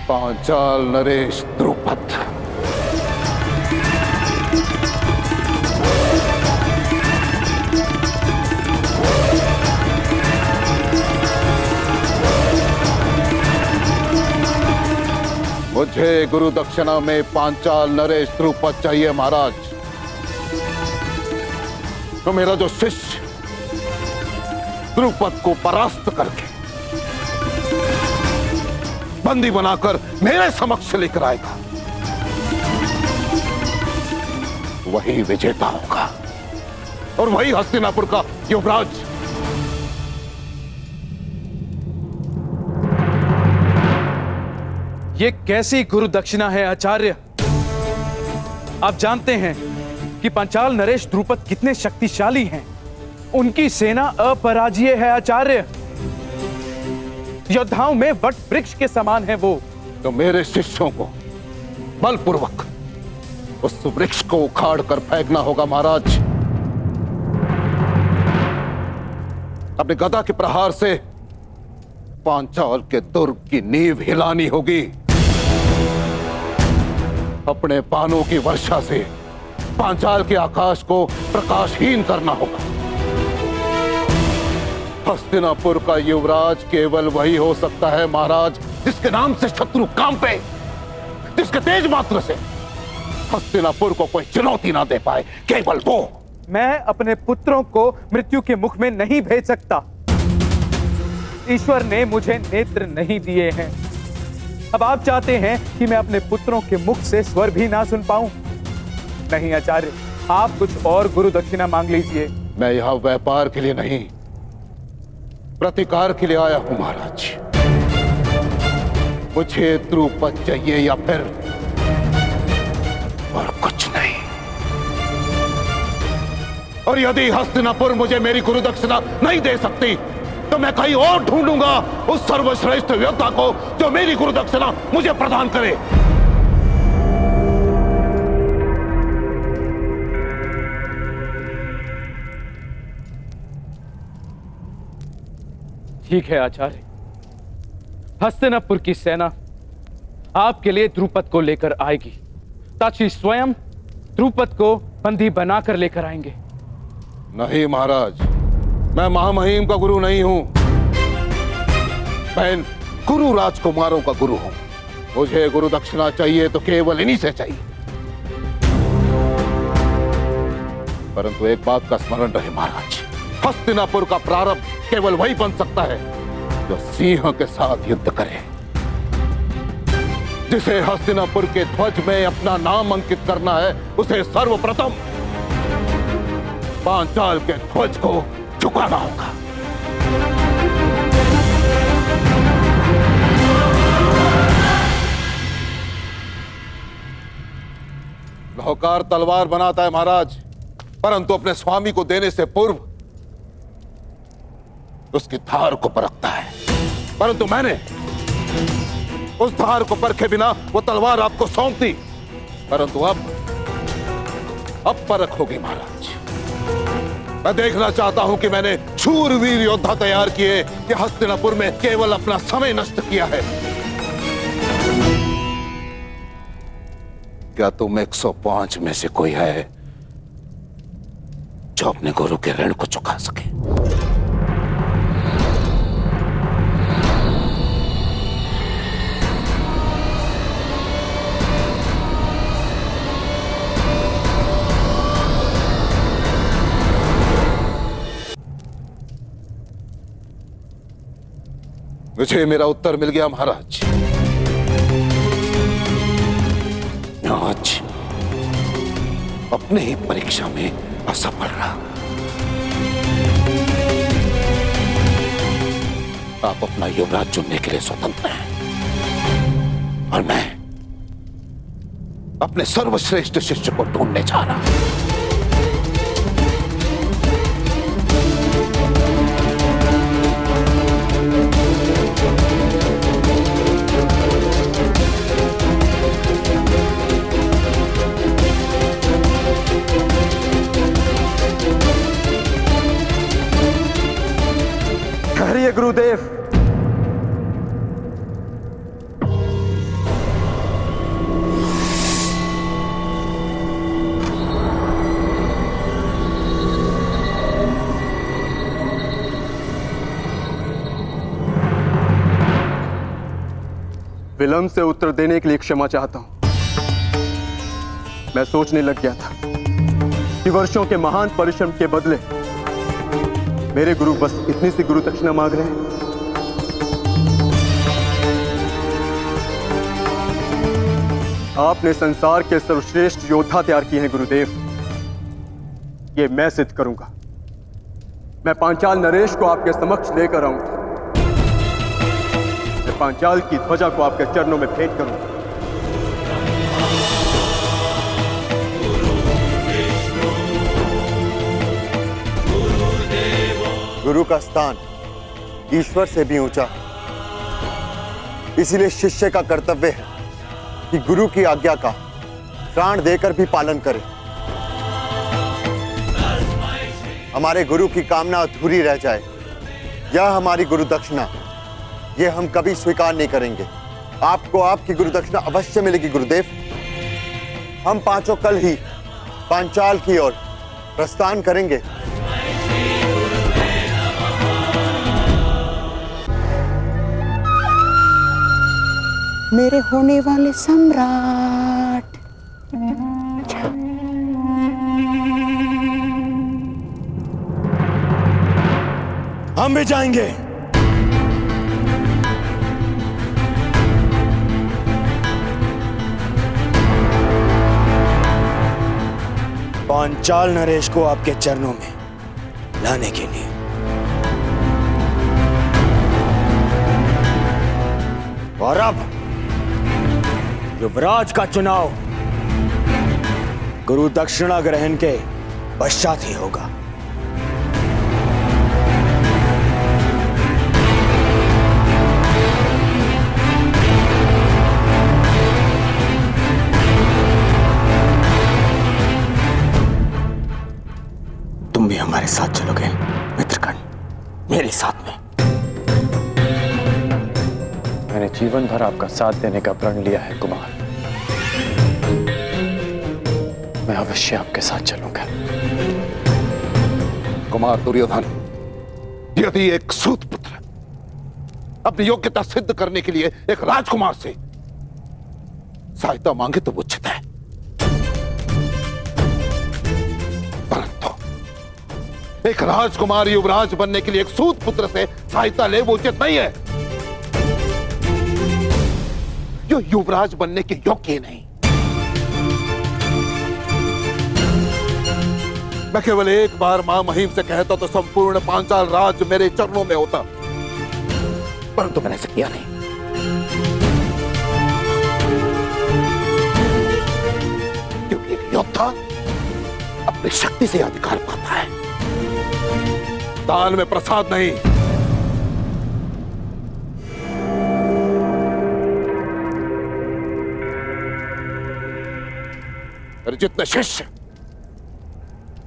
पांचाल नरेश द्रुपद। मुझे गुरु दक्षिणा में पांचाल नरेश द्रुपद चाहिए महाराज। तो मेरा जो शिष्य द्रुपद को परास्त करके बंदी बनाकर मेरे समक्ष लेकर आएगा वही विजेता होगा और वही हस्तिनापुर का युवराज। ये कैसी गुरु दक्षिणा है आचार्य? आप जानते हैं कि पांचाल नरेश द्रुपद कितने शक्तिशाली हैं। उनकी सेना अपराजेय है आचार्य। योद्धाओं में वट वृक्ष के समान है वो। तो मेरे शिष्यों को बलपूर्वक उस वृक्ष को उखाड़ कर फेंकना होगा महाराज। अपने गदा के प्रहार से पांचाल के दुर्ग की नींव हिलानी होगी। अपने बाणों की वर्षा से पांचाल के आकाश को प्रकाशहीन करना होगा। हस्तिनापुर का युवराज केवल वही हो सकता है महाराज जिसके नाम से शत्रु कांपे, जिसके तेज मात्र से हस्तिनापुर को कोई चुनौती ना दे पाए, केवल वो। मैं अपने पुत्रों को मृत्यु के मुख में नहीं भेज सकता। ईश्वर ने मुझे नेत्र नहीं दिए हैं। अब आप चाहते हैं कि मैं अपने पुत्रों के मुख से स्वर भी ना सुन पाऊं? नहीं आचार्य, आप कुछ और गुरु दक्षिणा मांग लीजिए। मैं यहां व्यापार के लिए नहीं, प्रतिकार के लिए आया हूं महाराज। मुझे द्रुपद चाहिए या फिर और कुछ नहीं। और यदि हस्तिनापुर मुझे मेरी गुरु दक्षिणा नहीं दे सकती तो मैं कहीं और ढूंढूंगा उस सर्वश्रेष्ठ योद्धा को जो मेरी गुरु दक्षिणा मुझे प्रदान करे। ठीक है आचार्य, हस्तिनापुर की सेना आपके लिए द्रुपद को लेकर आएगी। ताक्षी स्वयं द्रुपद को बंदी बनाकर लेकर आएंगे। नहीं महाराज, मैं महामहिम का गुरु नहीं हूं, मैं गुरु राजकुमारों का गुरु हूं। मुझे गुरु दक्षिणा चाहिए तो केवल इन्हीं से चाहिए। परंतु एक बात का स्मरण रहे महाराज, हस्तिनापुर का प्रारंभ केवल वही बन सकता है जो सिंह के साथ युद्ध करे। जिसे हस्तिनापुर के ध्वज में अपना नाम अंकित करना है उसे सर्वप्रथम पांचाल के ध्वज को झुकाना होगा। नौकार तलवार बनाता है महाराज, परंतु अपने स्वामी को देने से पूर्व उसकी धार को परखता है। परंतु मैंने उस धार को परखे बिना वो तलवार आपको सौंप दी, परंतु अब परख होगी महाराज। मैं देखना चाहता हूं कि मैंने शूरवीर योद्धा तैयार किए कि हस्तिनापुर में केवल अपना समय नष्ट किया है। क्या तुम 105 में से कोई है जो अपने गुरु के ऋण को चुका सके? मुझे मेरा उत्तर मिल गया महाराज। आज अपने ही परीक्षा में असफल रहा। आप अपना युवराज चुनने के लिए स्वतंत्र हैं और मैं अपने सर्वश्रेष्ठ शिष्य को ढूंढने जा रहा हूं। ठहरिए गुरुदेव, विलंब से उत्तर देने के लिए क्षमा चाहता हूं। मैं सोचने लग गया था कि वर्षों के महान परिश्रम के बदले मेरे गुरु बस इतनी सी गुरु दक्षिणा मांग रहे हैं। आपने संसार के सर्वश्रेष्ठ योद्धा तैयार किए हैं गुरुदेव, ये मैं सिद्ध करूंगा। मैं पांचाल नरेश को आपके समक्ष लेकर आऊंगा। मैं पांचाल की ध्वजा को आपके चरणों में भेंट करूंगा। गुरु का स्थान ईश्वर से भी ऊंचा है, इसीलिए शिष्य का कर्तव्य है कि गुरु की आज्ञा का प्राण देकर भी पालन करे। हमारे गुरु की कामना अधूरी रह जाए, यह हमारी गुरु दक्षिणा, यह हम कभी स्वीकार नहीं करेंगे। आपको आपकी गुरु दक्षिणा अवश्य मिलेगी गुरुदेव। हम पांचों कल ही पांचाल की ओर प्रस्थान करेंगे। मेरे होने वाले सम्राट। हम भी जाएंगे। पांचाल नरेश को आपके चरणों में लाने के लिए। और अब युवराज का चुनाव गुरु दक्षिणा ग्रहण के पश्चात ही होगा। तुम भी हमारे साथ चलोगे मित्रकर्ण, मेरे साथ में। मैंने जीवन भर आपका साथ देने का प्रण लिया है कुमार। मैं अवश्य आपके साथ चलूंगा। कुमार दुर्योधन, यदि एक सूत पुत्र अपनी योग्यता सिद्ध करने के लिए एक राजकुमार से सहायता मांगे तो उचित है, परंतु एक राजकुमार युवराज बनने के लिए एक सूत पुत्र से सहायता ले वो उचित नहीं है। जो युवराज बनने के योग्य नहीं। मैं केवल एक बार मां महिम से कहता तो संपूर्ण पांचाल राज मेरे चरणों में होता, परंतु मैंने ऐसा किया नहीं। क्योंकि एक योद्धा अपनी शक्ति से अधिकार पाता है, दान में प्रसाद नहीं। जितने शिष्य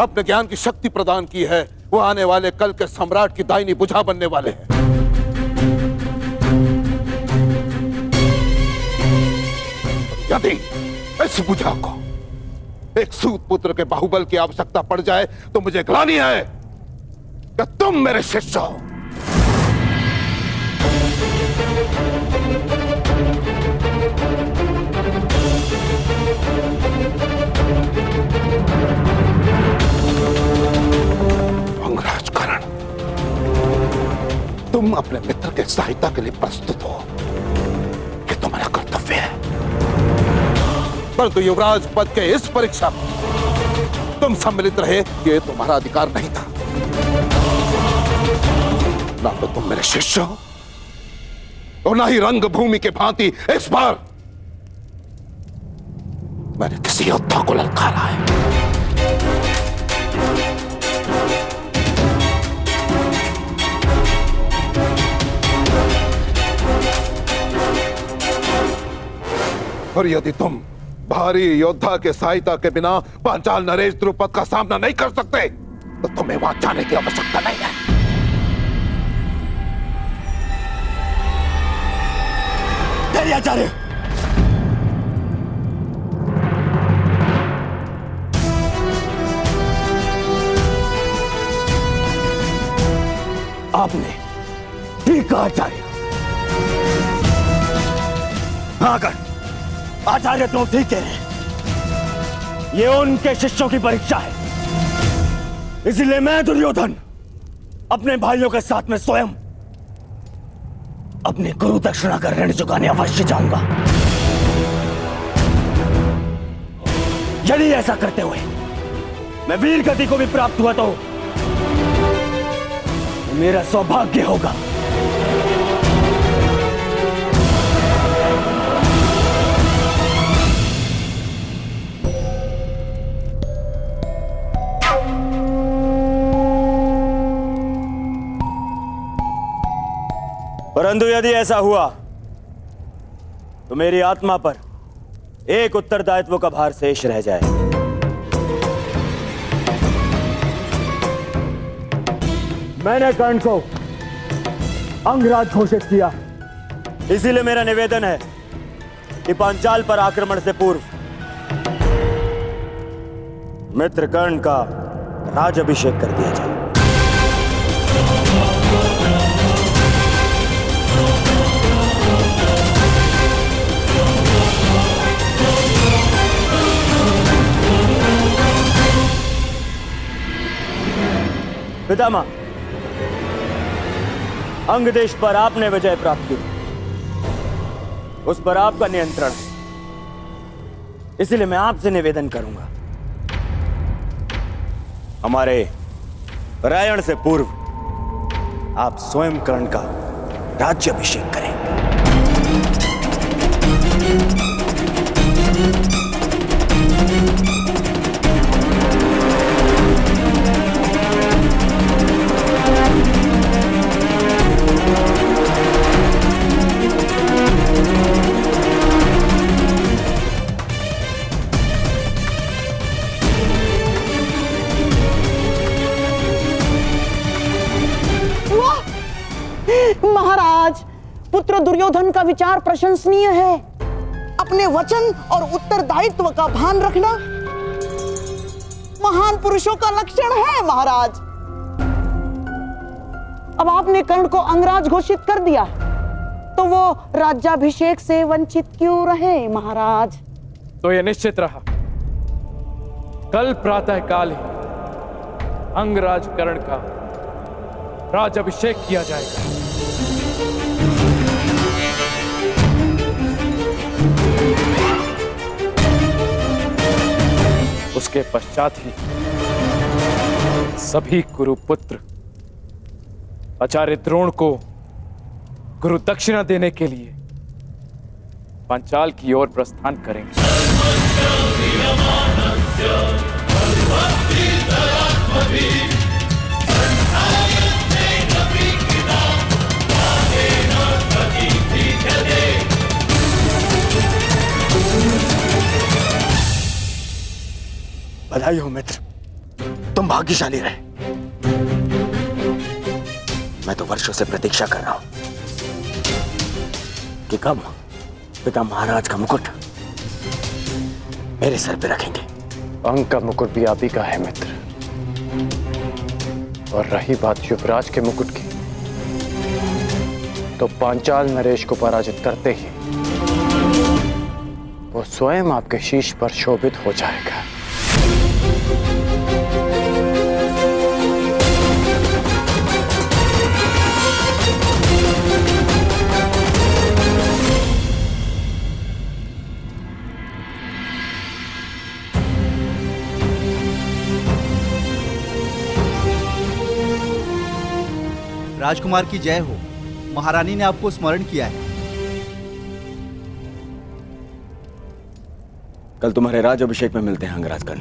अपने ज्ञान की शक्ति प्रदान की है वो आने वाले कल के सम्राट की दाहिनी भुजा बनने वाले हैं। यदि इस भुजा को एक सूत पुत्र के बाहुबल की आवश्यकता पड़ जाए तो मुझे ग्लानि है कि तुम मेरे शिष्य हो। अंगराजकर्ण, तुम अपने मित्र के सहायता के लिए प्रस्तुत हो, ये तुम्हारा कर्तव्य है, परंतु युवराज पद के इस परीक्षा में तुम सम्मिलित रहे ये तुम्हारा अधिकार नहीं था। ना तो तुम मेरे शिष्य हो और ना ही रंगभूमि के भांति इस बार मैंने किसी योद्धा को ललकारा है। और यदि तुम भारी योद्धा के सहायता के बिना पांचाल नरेश द्रुपद का सामना नहीं कर सकते तो तुम्हें वहां जाने की आवश्यकता नहीं है। आचार्य, आपने ठीक कहा आचार्य। हाँ कर आचार्य, तुम ठीक कह रहे हैं। ये उनके शिष्यों की परीक्षा है, इसलिए मैं दुर्योधन अपने भाइयों के साथ में स्वयं अपनी गुरु दक्षिणा का ऋण चुकाने अवश्य जाऊंगा। यदि ऐसा करते हुए मैं वीर गति को भी प्राप्त हुआ तो मेरा सौभाग्य होगा। परंतु यदि ऐसा हुआ तो मेरी आत्मा पर एक उत्तरदायित्व का भार शेष रह जाए। मैंने कर्ण को अंगराज घोषित किया, इसीलिए मेरा निवेदन है कि पांचाल पर आक्रमण से पूर्व मित्र कर्ण का राजाभिषेक कर दिया जाए। पितामह, अंग देश पर आपने विजय प्राप्त की, उस पर आपका नियंत्रण है, इसलिए मैं आपसे निवेदन करूंगा हमारे पलायन से पूर्व आप स्वयं कर्ण का राज्याभिषेक करें। पुत्र दुर्योधन का विचार प्रशंसनीय है। अपने वचन और उत्तरदायित्व का भान रखना महान पुरुषों का लक्षण है महाराज। अब आपने कर्ण को अंगराज घोषित कर दिया, तो वो राज्याभिषेक से वंचित क्यों रहे महाराज? तो यह निश्चित रहा, कल प्रातः काल ही अंगराज कर्ण का राज्याभिषेक किया जाएगा। उसके पश्चात ही सभी कुरुपुत्र आचार्य द्रोण को गुरु दक्षिणा देने के लिए पांचाल की ओर प्रस्थान करेंगे। बधाई हो मित्र, तुम भाग्यशाली रहे। मैं तो वर्षों से प्रतीक्षा कर रहा हूं कि कब पिता महाराज का मुकुट मेरे सर पे रखेंगे। अंग का मुकुट भी आप ही का है मित्र, और रही बात युवराज के मुकुट की, तो पांचाल नरेश को पराजित करते ही वो स्वयं आपके शीश पर शोभित हो जाएगा। राजकुमार की जय हो। महारानी ने आपको स्मरण किया है। कल तुम्हारे राज अभिषेक में मिलते हैं अंगराज कर्ण।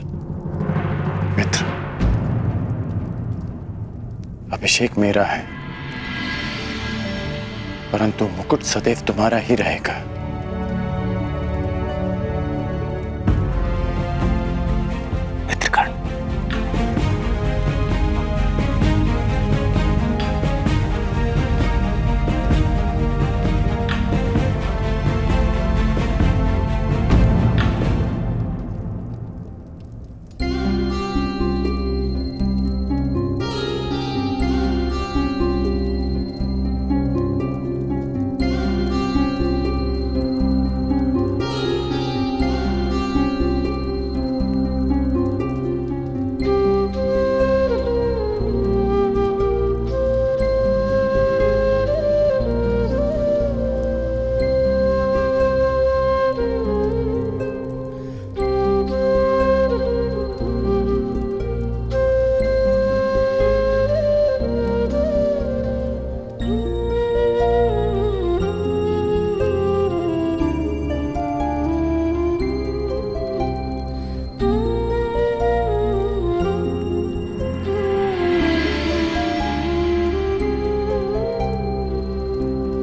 मित्र, अभिषेक मेरा है, परंतु मुकुट सदैव तुम्हारा ही रहेगा। मित्र कर्ण,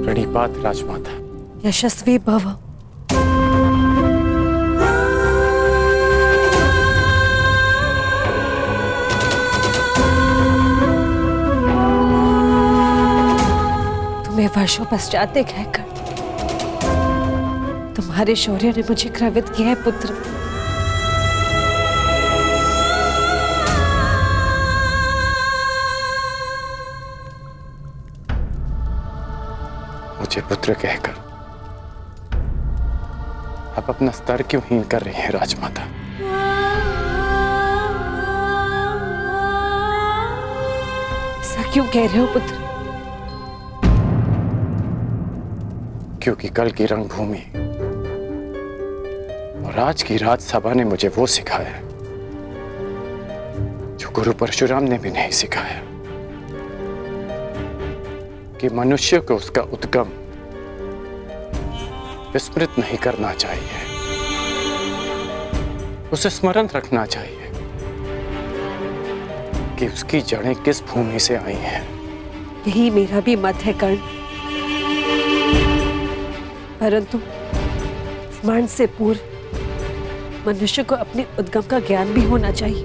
प्रणिपात राजमाता। यशस्वी भव। तुम्हें वर्षों पश्चात देखा है कर्ण। तुम्हारे शौर्य ने मुझे गर्वित किया है पुत्र। मुझे पुत्र कहकर आप अपना स्तर क्यों हीन कर रही हैं राजमाता? ऐसा क्यों कह रहे हो पुत्र? क्योंकि कल की रंगभूमि और आज की राजसभा ने मुझे वो सिखाया जो गुरु परशुराम ने भी नहीं सिखाया, कि मनुष्य को उसका उद्गम विस्मृत नहीं करना चाहिए, उसे स्मरण रखना चाहिए कि उसकी जड़ें किस भूमि से आई हैं। यही मेरा भी मत है कर्ण, परंतु स्मरण से पूर्व मनुष्य को अपने उद्गम का ज्ञान भी होना चाहिए।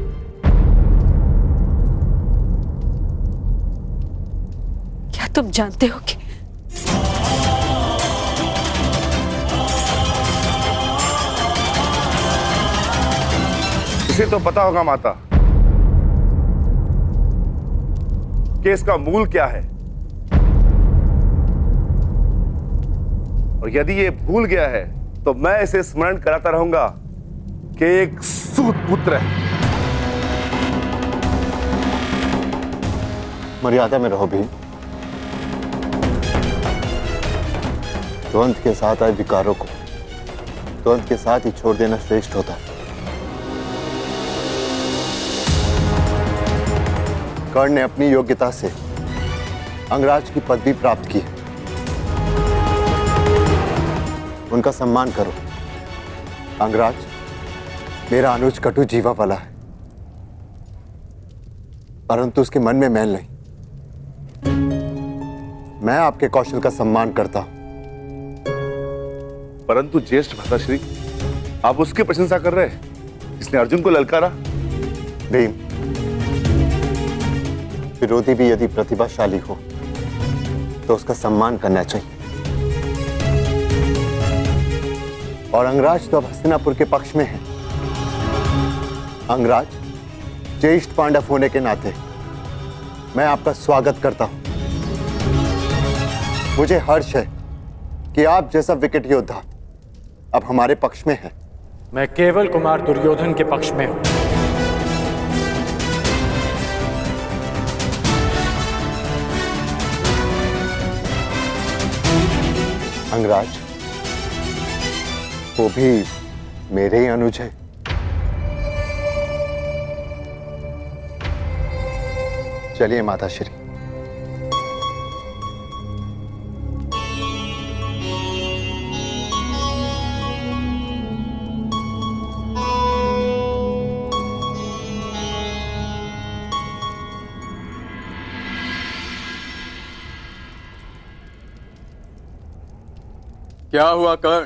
क्या तुम जानते हो कि इसे तो पता होगा माता कि इसका मूल क्या है, और यदि ये भूल गया है तो मैं इसे स्मरण कराता रहूंगा कि एक सूत पुत्र है। मर्यादा में रहो भीम। द्वंद के साथ आए विकारों को द्वंद के साथ ही छोड़ देना श्रेष्ठ होता है। कर्ण ने अपनी योग्यता से अंगराज की पदवी प्राप्त की। उनका सम्मान करो। अंगराज, मेरा अनुज कटु जीवा वाला है, परंतु उसके मन में मैल नहीं। मैं आपके कौशल का सम्मान करता हूं। परंतु ज्येष्ठ भ्राताश्री, आप उसकी प्रशंसा कर रहे हैं जिसने अर्जुन को ललकारा। भीम, विरोधी भी यदि प्रतिभाशाली हो तो उसका सम्मान करना चाहिए। और अंगराज तो अब हस्तिनापुर के पक्ष में है। अंगराज, ज्येष्ठ पांडव होने के नाते मैं आपका स्वागत करता हूं। मुझे हर्ष है कि आप जैसा विकट योद्धा अब हमारे पक्ष में है। मैं केवल कुमार दुर्योधन के पक्ष में हूं। अंगराज, वो भी मेरे ही अनुज है। चलिए माताश्री। क्या हुआ कर्ण?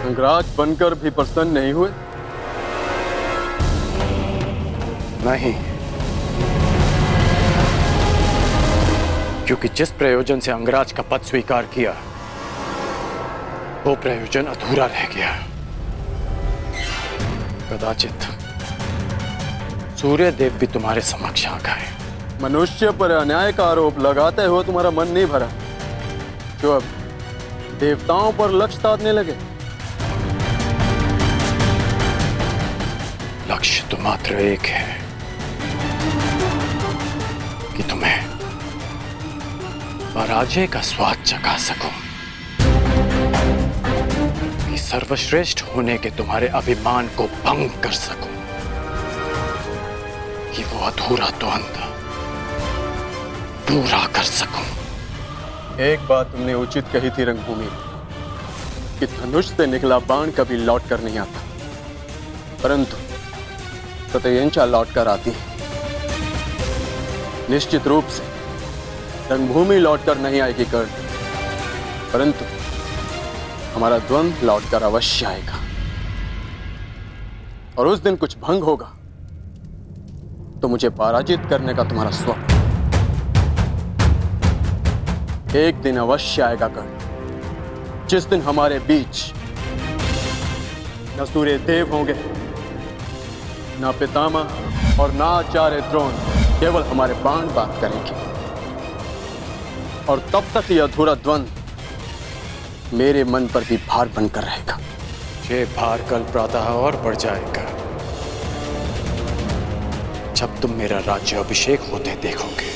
अंगराज बनकर भी प्रसन्न नहीं हुए? नहीं, क्योंकि जिस प्रयोजन से अंगराज का पद स्वीकार किया वो प्रयोजन अधूरा रह गया। कदाचित सूर्यदेव भी तुम्हारे समक्ष आ गए। मनुष्य पर अन्याय का आरोप लगाते हुए तुम्हारा मन नहीं भरा, जो अब देवताओं पर लक्ष्य साधने लगे। लक्ष्य तो मात्र एक है कि तुम्हें पराजय का स्वाद चखा सकूं, कि सर्वश्रेष्ठ होने के तुम्हारे अभिमान को भंग कर सकूं, कि वो अधूरा द्वंद पूरा कर सकूं। एक बात तुमने उचित कही थी रंगभूमि, कि धनुष से निकला बाण कभी लौट कर नहीं आता, परंतु प्रत्यंचा लौट कर आती है। निश्चित रूप से रंगभूमि लौट कर नहीं आएगी कर्ण, परंतु हमारा द्वंद्व लौट कर अवश्य आएगा। और उस दिन कुछ भंग होगा तो मुझे पराजित करने का तुम्हारा स्वप्न एक दिन अवश्य आएगा कर्ण, जिस दिन हमारे बीच न सूर्य देव होंगे, न पितामह और न आचार्य द्रोण, केवल हमारे बाण बात करेंगे। और तब तक यह अधूरा द्वंद्व मेरे मन पर भी भार बनकर रहेगा। ये भार कल प्रातः और बढ़ जाएगा जब तुम मेरा राज्य अभिषेक होते देखोगे।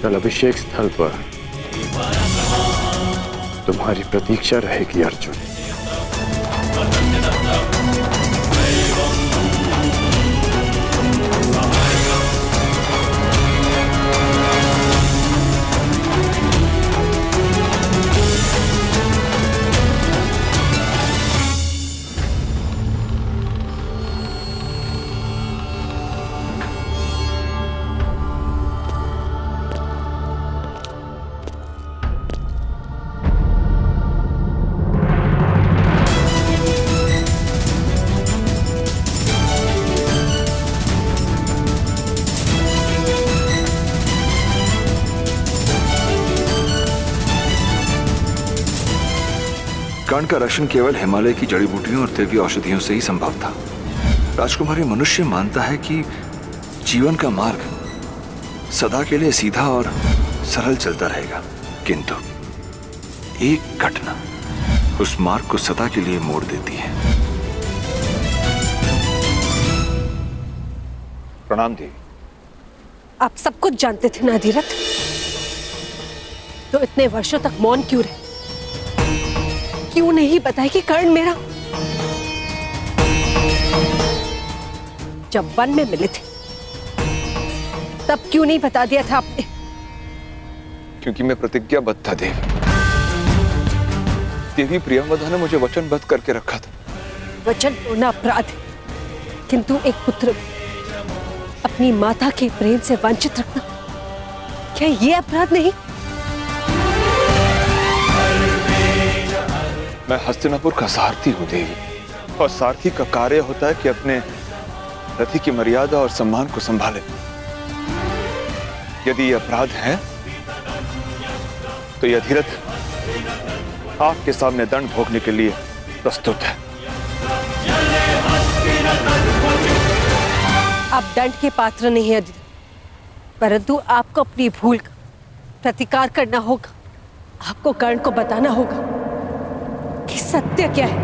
कल अभिषेक स्थल पर तुम्हारी प्रतीक्षा रहेगी अर्जुन। कर्ण का रक्षण केवल हिमालय की जड़ी बूटियों और दैवीय औषधियों से ही संभव था। राजकुमारी, मनुष्य मानता है कि जीवन का मार्ग सदा के लिए सीधा और सरल चलता रहेगा, किंतु एक घटना उस मार्ग को सदा के लिए मोड़ देती है। प्रणाम देवी। आप सब कुछ जानते थे ना अधिरथ, तो इतने वर्षों तक मौन क्यों रहे? क्यों नहीं बताया कि कर्ण मेरा? जब वन में मिले थे तब क्यों नहीं बता दिया था आपने? क्योंकि मैं प्रतिज्ञाबद्ध था देवी। देवी प्रियंवदा ने मुझे वचनबद्ध करके रखा था। वचन तोड़ना अपराध है, किंतु एक पुत्र अपनी माता के प्रेम से वंचित रखना, क्या ये अपराध नहीं? मैं हस्तिनापुर का सारथी हूँ देवी, और सारथी का कार्य होता है कि अपने रथी की मर्यादा और सम्मान को संभाले। यदि ये अपराध है तो ये अधिरथ आपके सामने दंड भोगने के लिए प्रस्तुत है। आप दंड के पात्र नहीं है अधिरथ, परंतु आपको अपनी भूल का प्रतिकार करना होगा। आपको कर्ण को बताना होगा कि सत्य क्या है,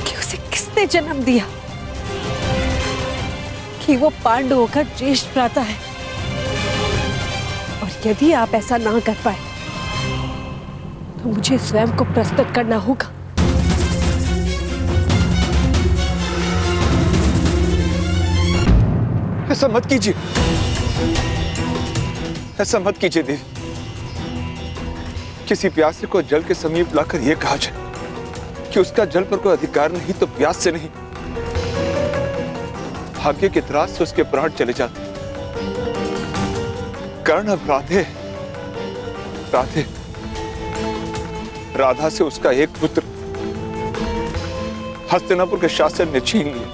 कि उसे किसने जन्म दिया, कि वो पांडवों का ज्येष्ठ भ्राता है। और यदि आप ऐसा ना कर पाए तो मुझे स्वयं को प्रस्तुत करना होगा। ऐसा मत कीजिए, ऐसा मत कीजिए देवी। किसी प्यासे को जल के समीप लाकर यह कहा जाए कि उसका जल पर कोई अधिकार नहीं तो प्यास से नहीं, भाग्य के त्रास से उसके प्राण चले जाते। कर्ण अब राधे राधा से उसका एक पुत्र हस्तिनापुर के शासन ने छीन लिया।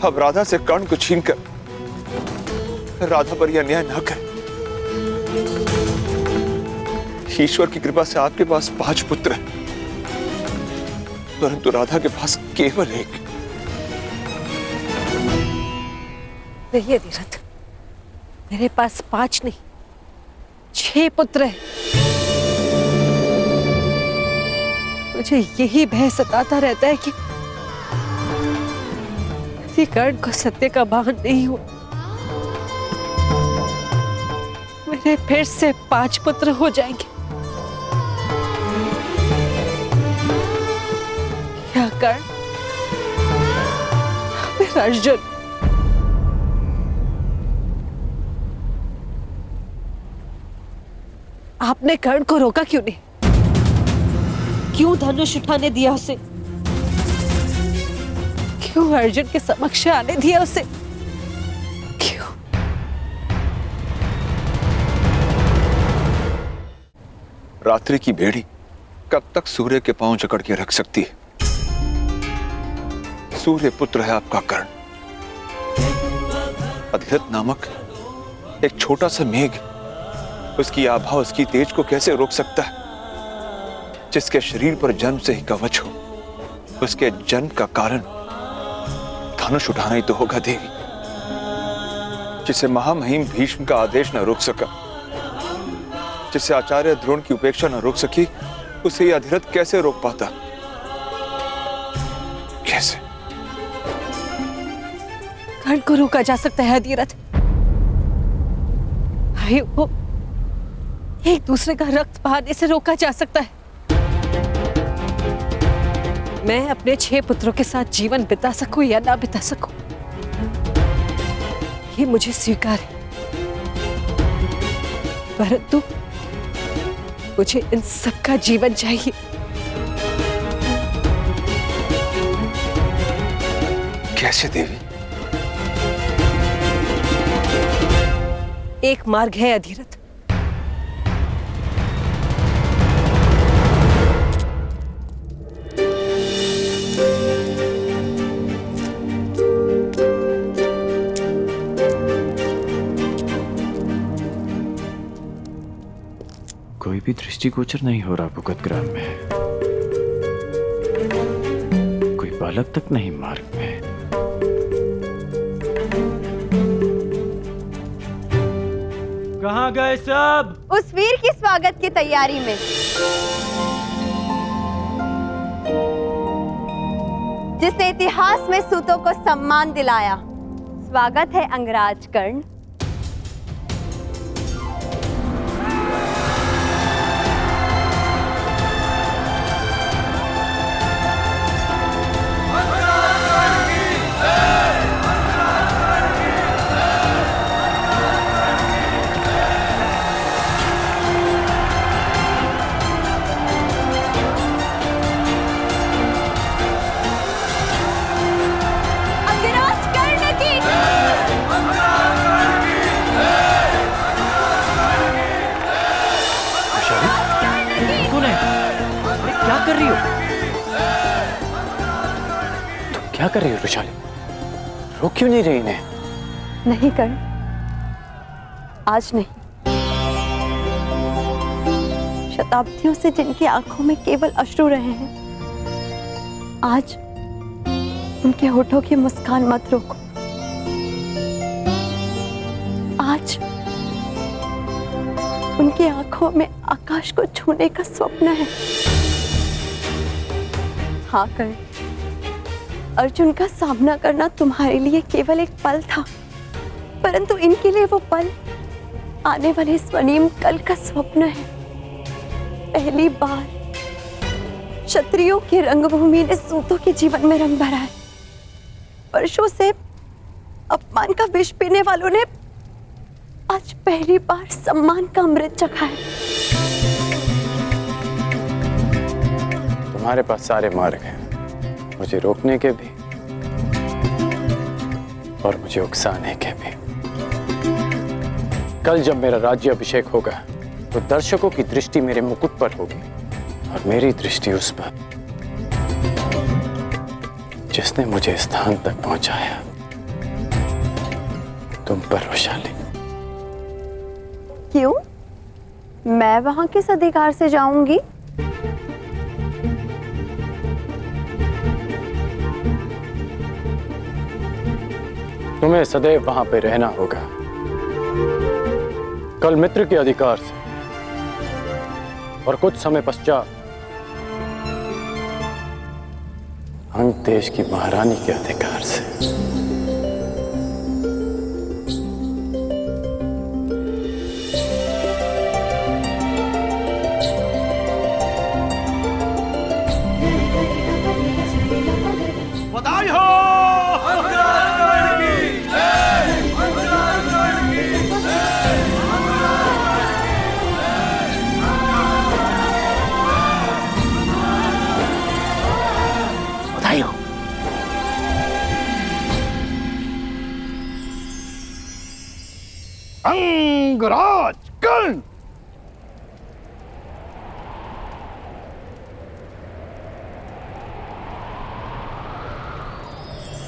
अब राधा से कर्ण को छीनकर राधा पर यह अन्याय न करे। ईश्वर की कृपा से आपके पास 5 पुत्र हैं, परंतु राधा के पास केवल एक। नहीं अधिरथ, मेरे पास 5 नहीं 6 पुत्र हैं। मुझे यही भय सताता रहता है कि कर्ण को सत्य का भान नहीं हुआ, मेरे फिर से 5 पुत्र हो जाएंगे। क्या कर्ण, मेरा अर्जुन, आपने कर्ण को रोका क्यों नहीं? क्यों धनुष उठाने दिया उसे? क्यों अर्जुन के समक्ष आने दिया उसे? क्यों? रात्रि की भेड़ी कब तक सूर्य के पांव जकड़ के रख सकती है? सूर्य पुत्र है आपका कर्ण। अधिरथ नामक एक छोटा सा मेघ उसकी आभा, उसकी तेज को कैसे रोक सकता है? जिसके शरीर पर जन्म से ही कवच हो, उसके जन्म का कारण धनुष उठाना ही तो होगा देवी। जिसे महामहिम भीष्म का आदेश न रोक सका, जिसे आचार्य द्रोण की उपेक्षा न रोक सकी, उसे यह अधिरथ कैसे रोक पाता? कैसे? कर्ण को रोका जा सकता है अधिरथ। भाइयों को एक दूसरे का रक्त बहाने से रोका जा सकता है। मैं अपने 6 पुत्रों के साथ जीवन बिता सकूं या ना बिता सकूं, ये मुझे स्वीकार है, परंतु मुझे इन सबका जीवन चाहिए। कैसे देवी? एक मार्ग है अधिरथ। कोई भी दृष्टिगोचर नहीं हो रहा भुगतग्राम में। कोई बालक तक नहीं मार्ग में। कहाँ गए सब? उस वीर की स्वागत की तैयारी में। जिसने इतिहास में सूतों को सम्मान दिलाया। स्वागत है अंगराज कर्ण। कर रही हो? तुम क्या कर रही हो रुशाली? रोक क्यों नहीं रही इन्हें? नहीं कर्ण, आज नहीं। शताब्दियों से जिनकी आंखों में केवल अश्रु रहे हैं, आज उनके होठों की मुस्कान मत रोको। आज उनकी आंखों में आकाश को छूने का स्वप्न है। हाँ कर्ण, अर्जुन का सामना करना तुम्हारे लिए केवल एक पल था, परंतु इनके लिए वो पल आने वाले स्वर्णिम कल का स्वप्न है। पहली बार क्षत्रियों की रंगभूमि ने सूतों के जीवन में रंग भरा है। वर्षों से अपमान का विष पीने वालों ने आज पहली बार सम्मान का अमृत चखा है। तुम्हारे पास सारे मार्ग हैं, मुझे रोकने के भी और मुझे उकसाने के भी। कल जब मेरा राज्य अभिषेक होगा तो दर्शकों की दृष्टि मेरे मुकुट पर होगी और मेरी दृष्टि उस पर जिसने मुझे स्थान तक पहुंचाया, तुम पर वैशाली। क्यों? मैं वहां किस अधिकार से जाऊंगी? तुम्हें सदैव वहां पे रहना होगा, कल मित्र के अधिकार से और कुछ समय पश्चात अंग देश की महारानी के अधिकार से। बधाई हो अंगराज कर्ण।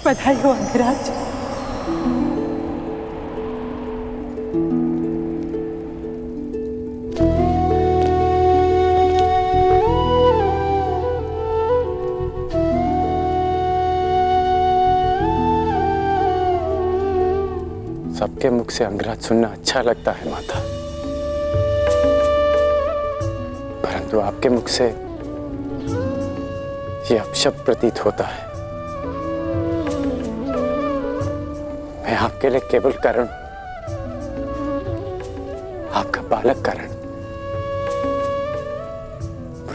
बधाई हो अंगराज। सबके मुख से अंगराज सुनना अच्छा लगता है माता, परंतु आपके मुख से ये अपशब्द प्रतीत होता है। मैं आपके लिए केवल कर्ण, आपका बालक कर्ण,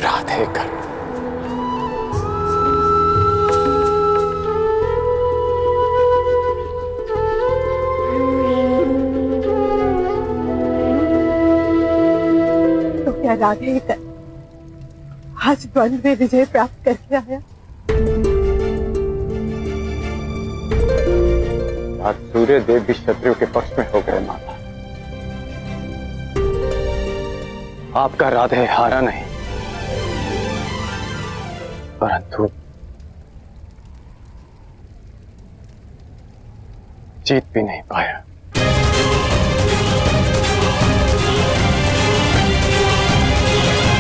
राधे कर्ण। राधे ही कर आज द्वंद्व में विजय प्राप्त करके आया। आज सूर्य देव भी शत्रुओं के पक्ष में हो गए माता। आपका राधे हारा नहीं, परंतु जीत भी नहीं पाया।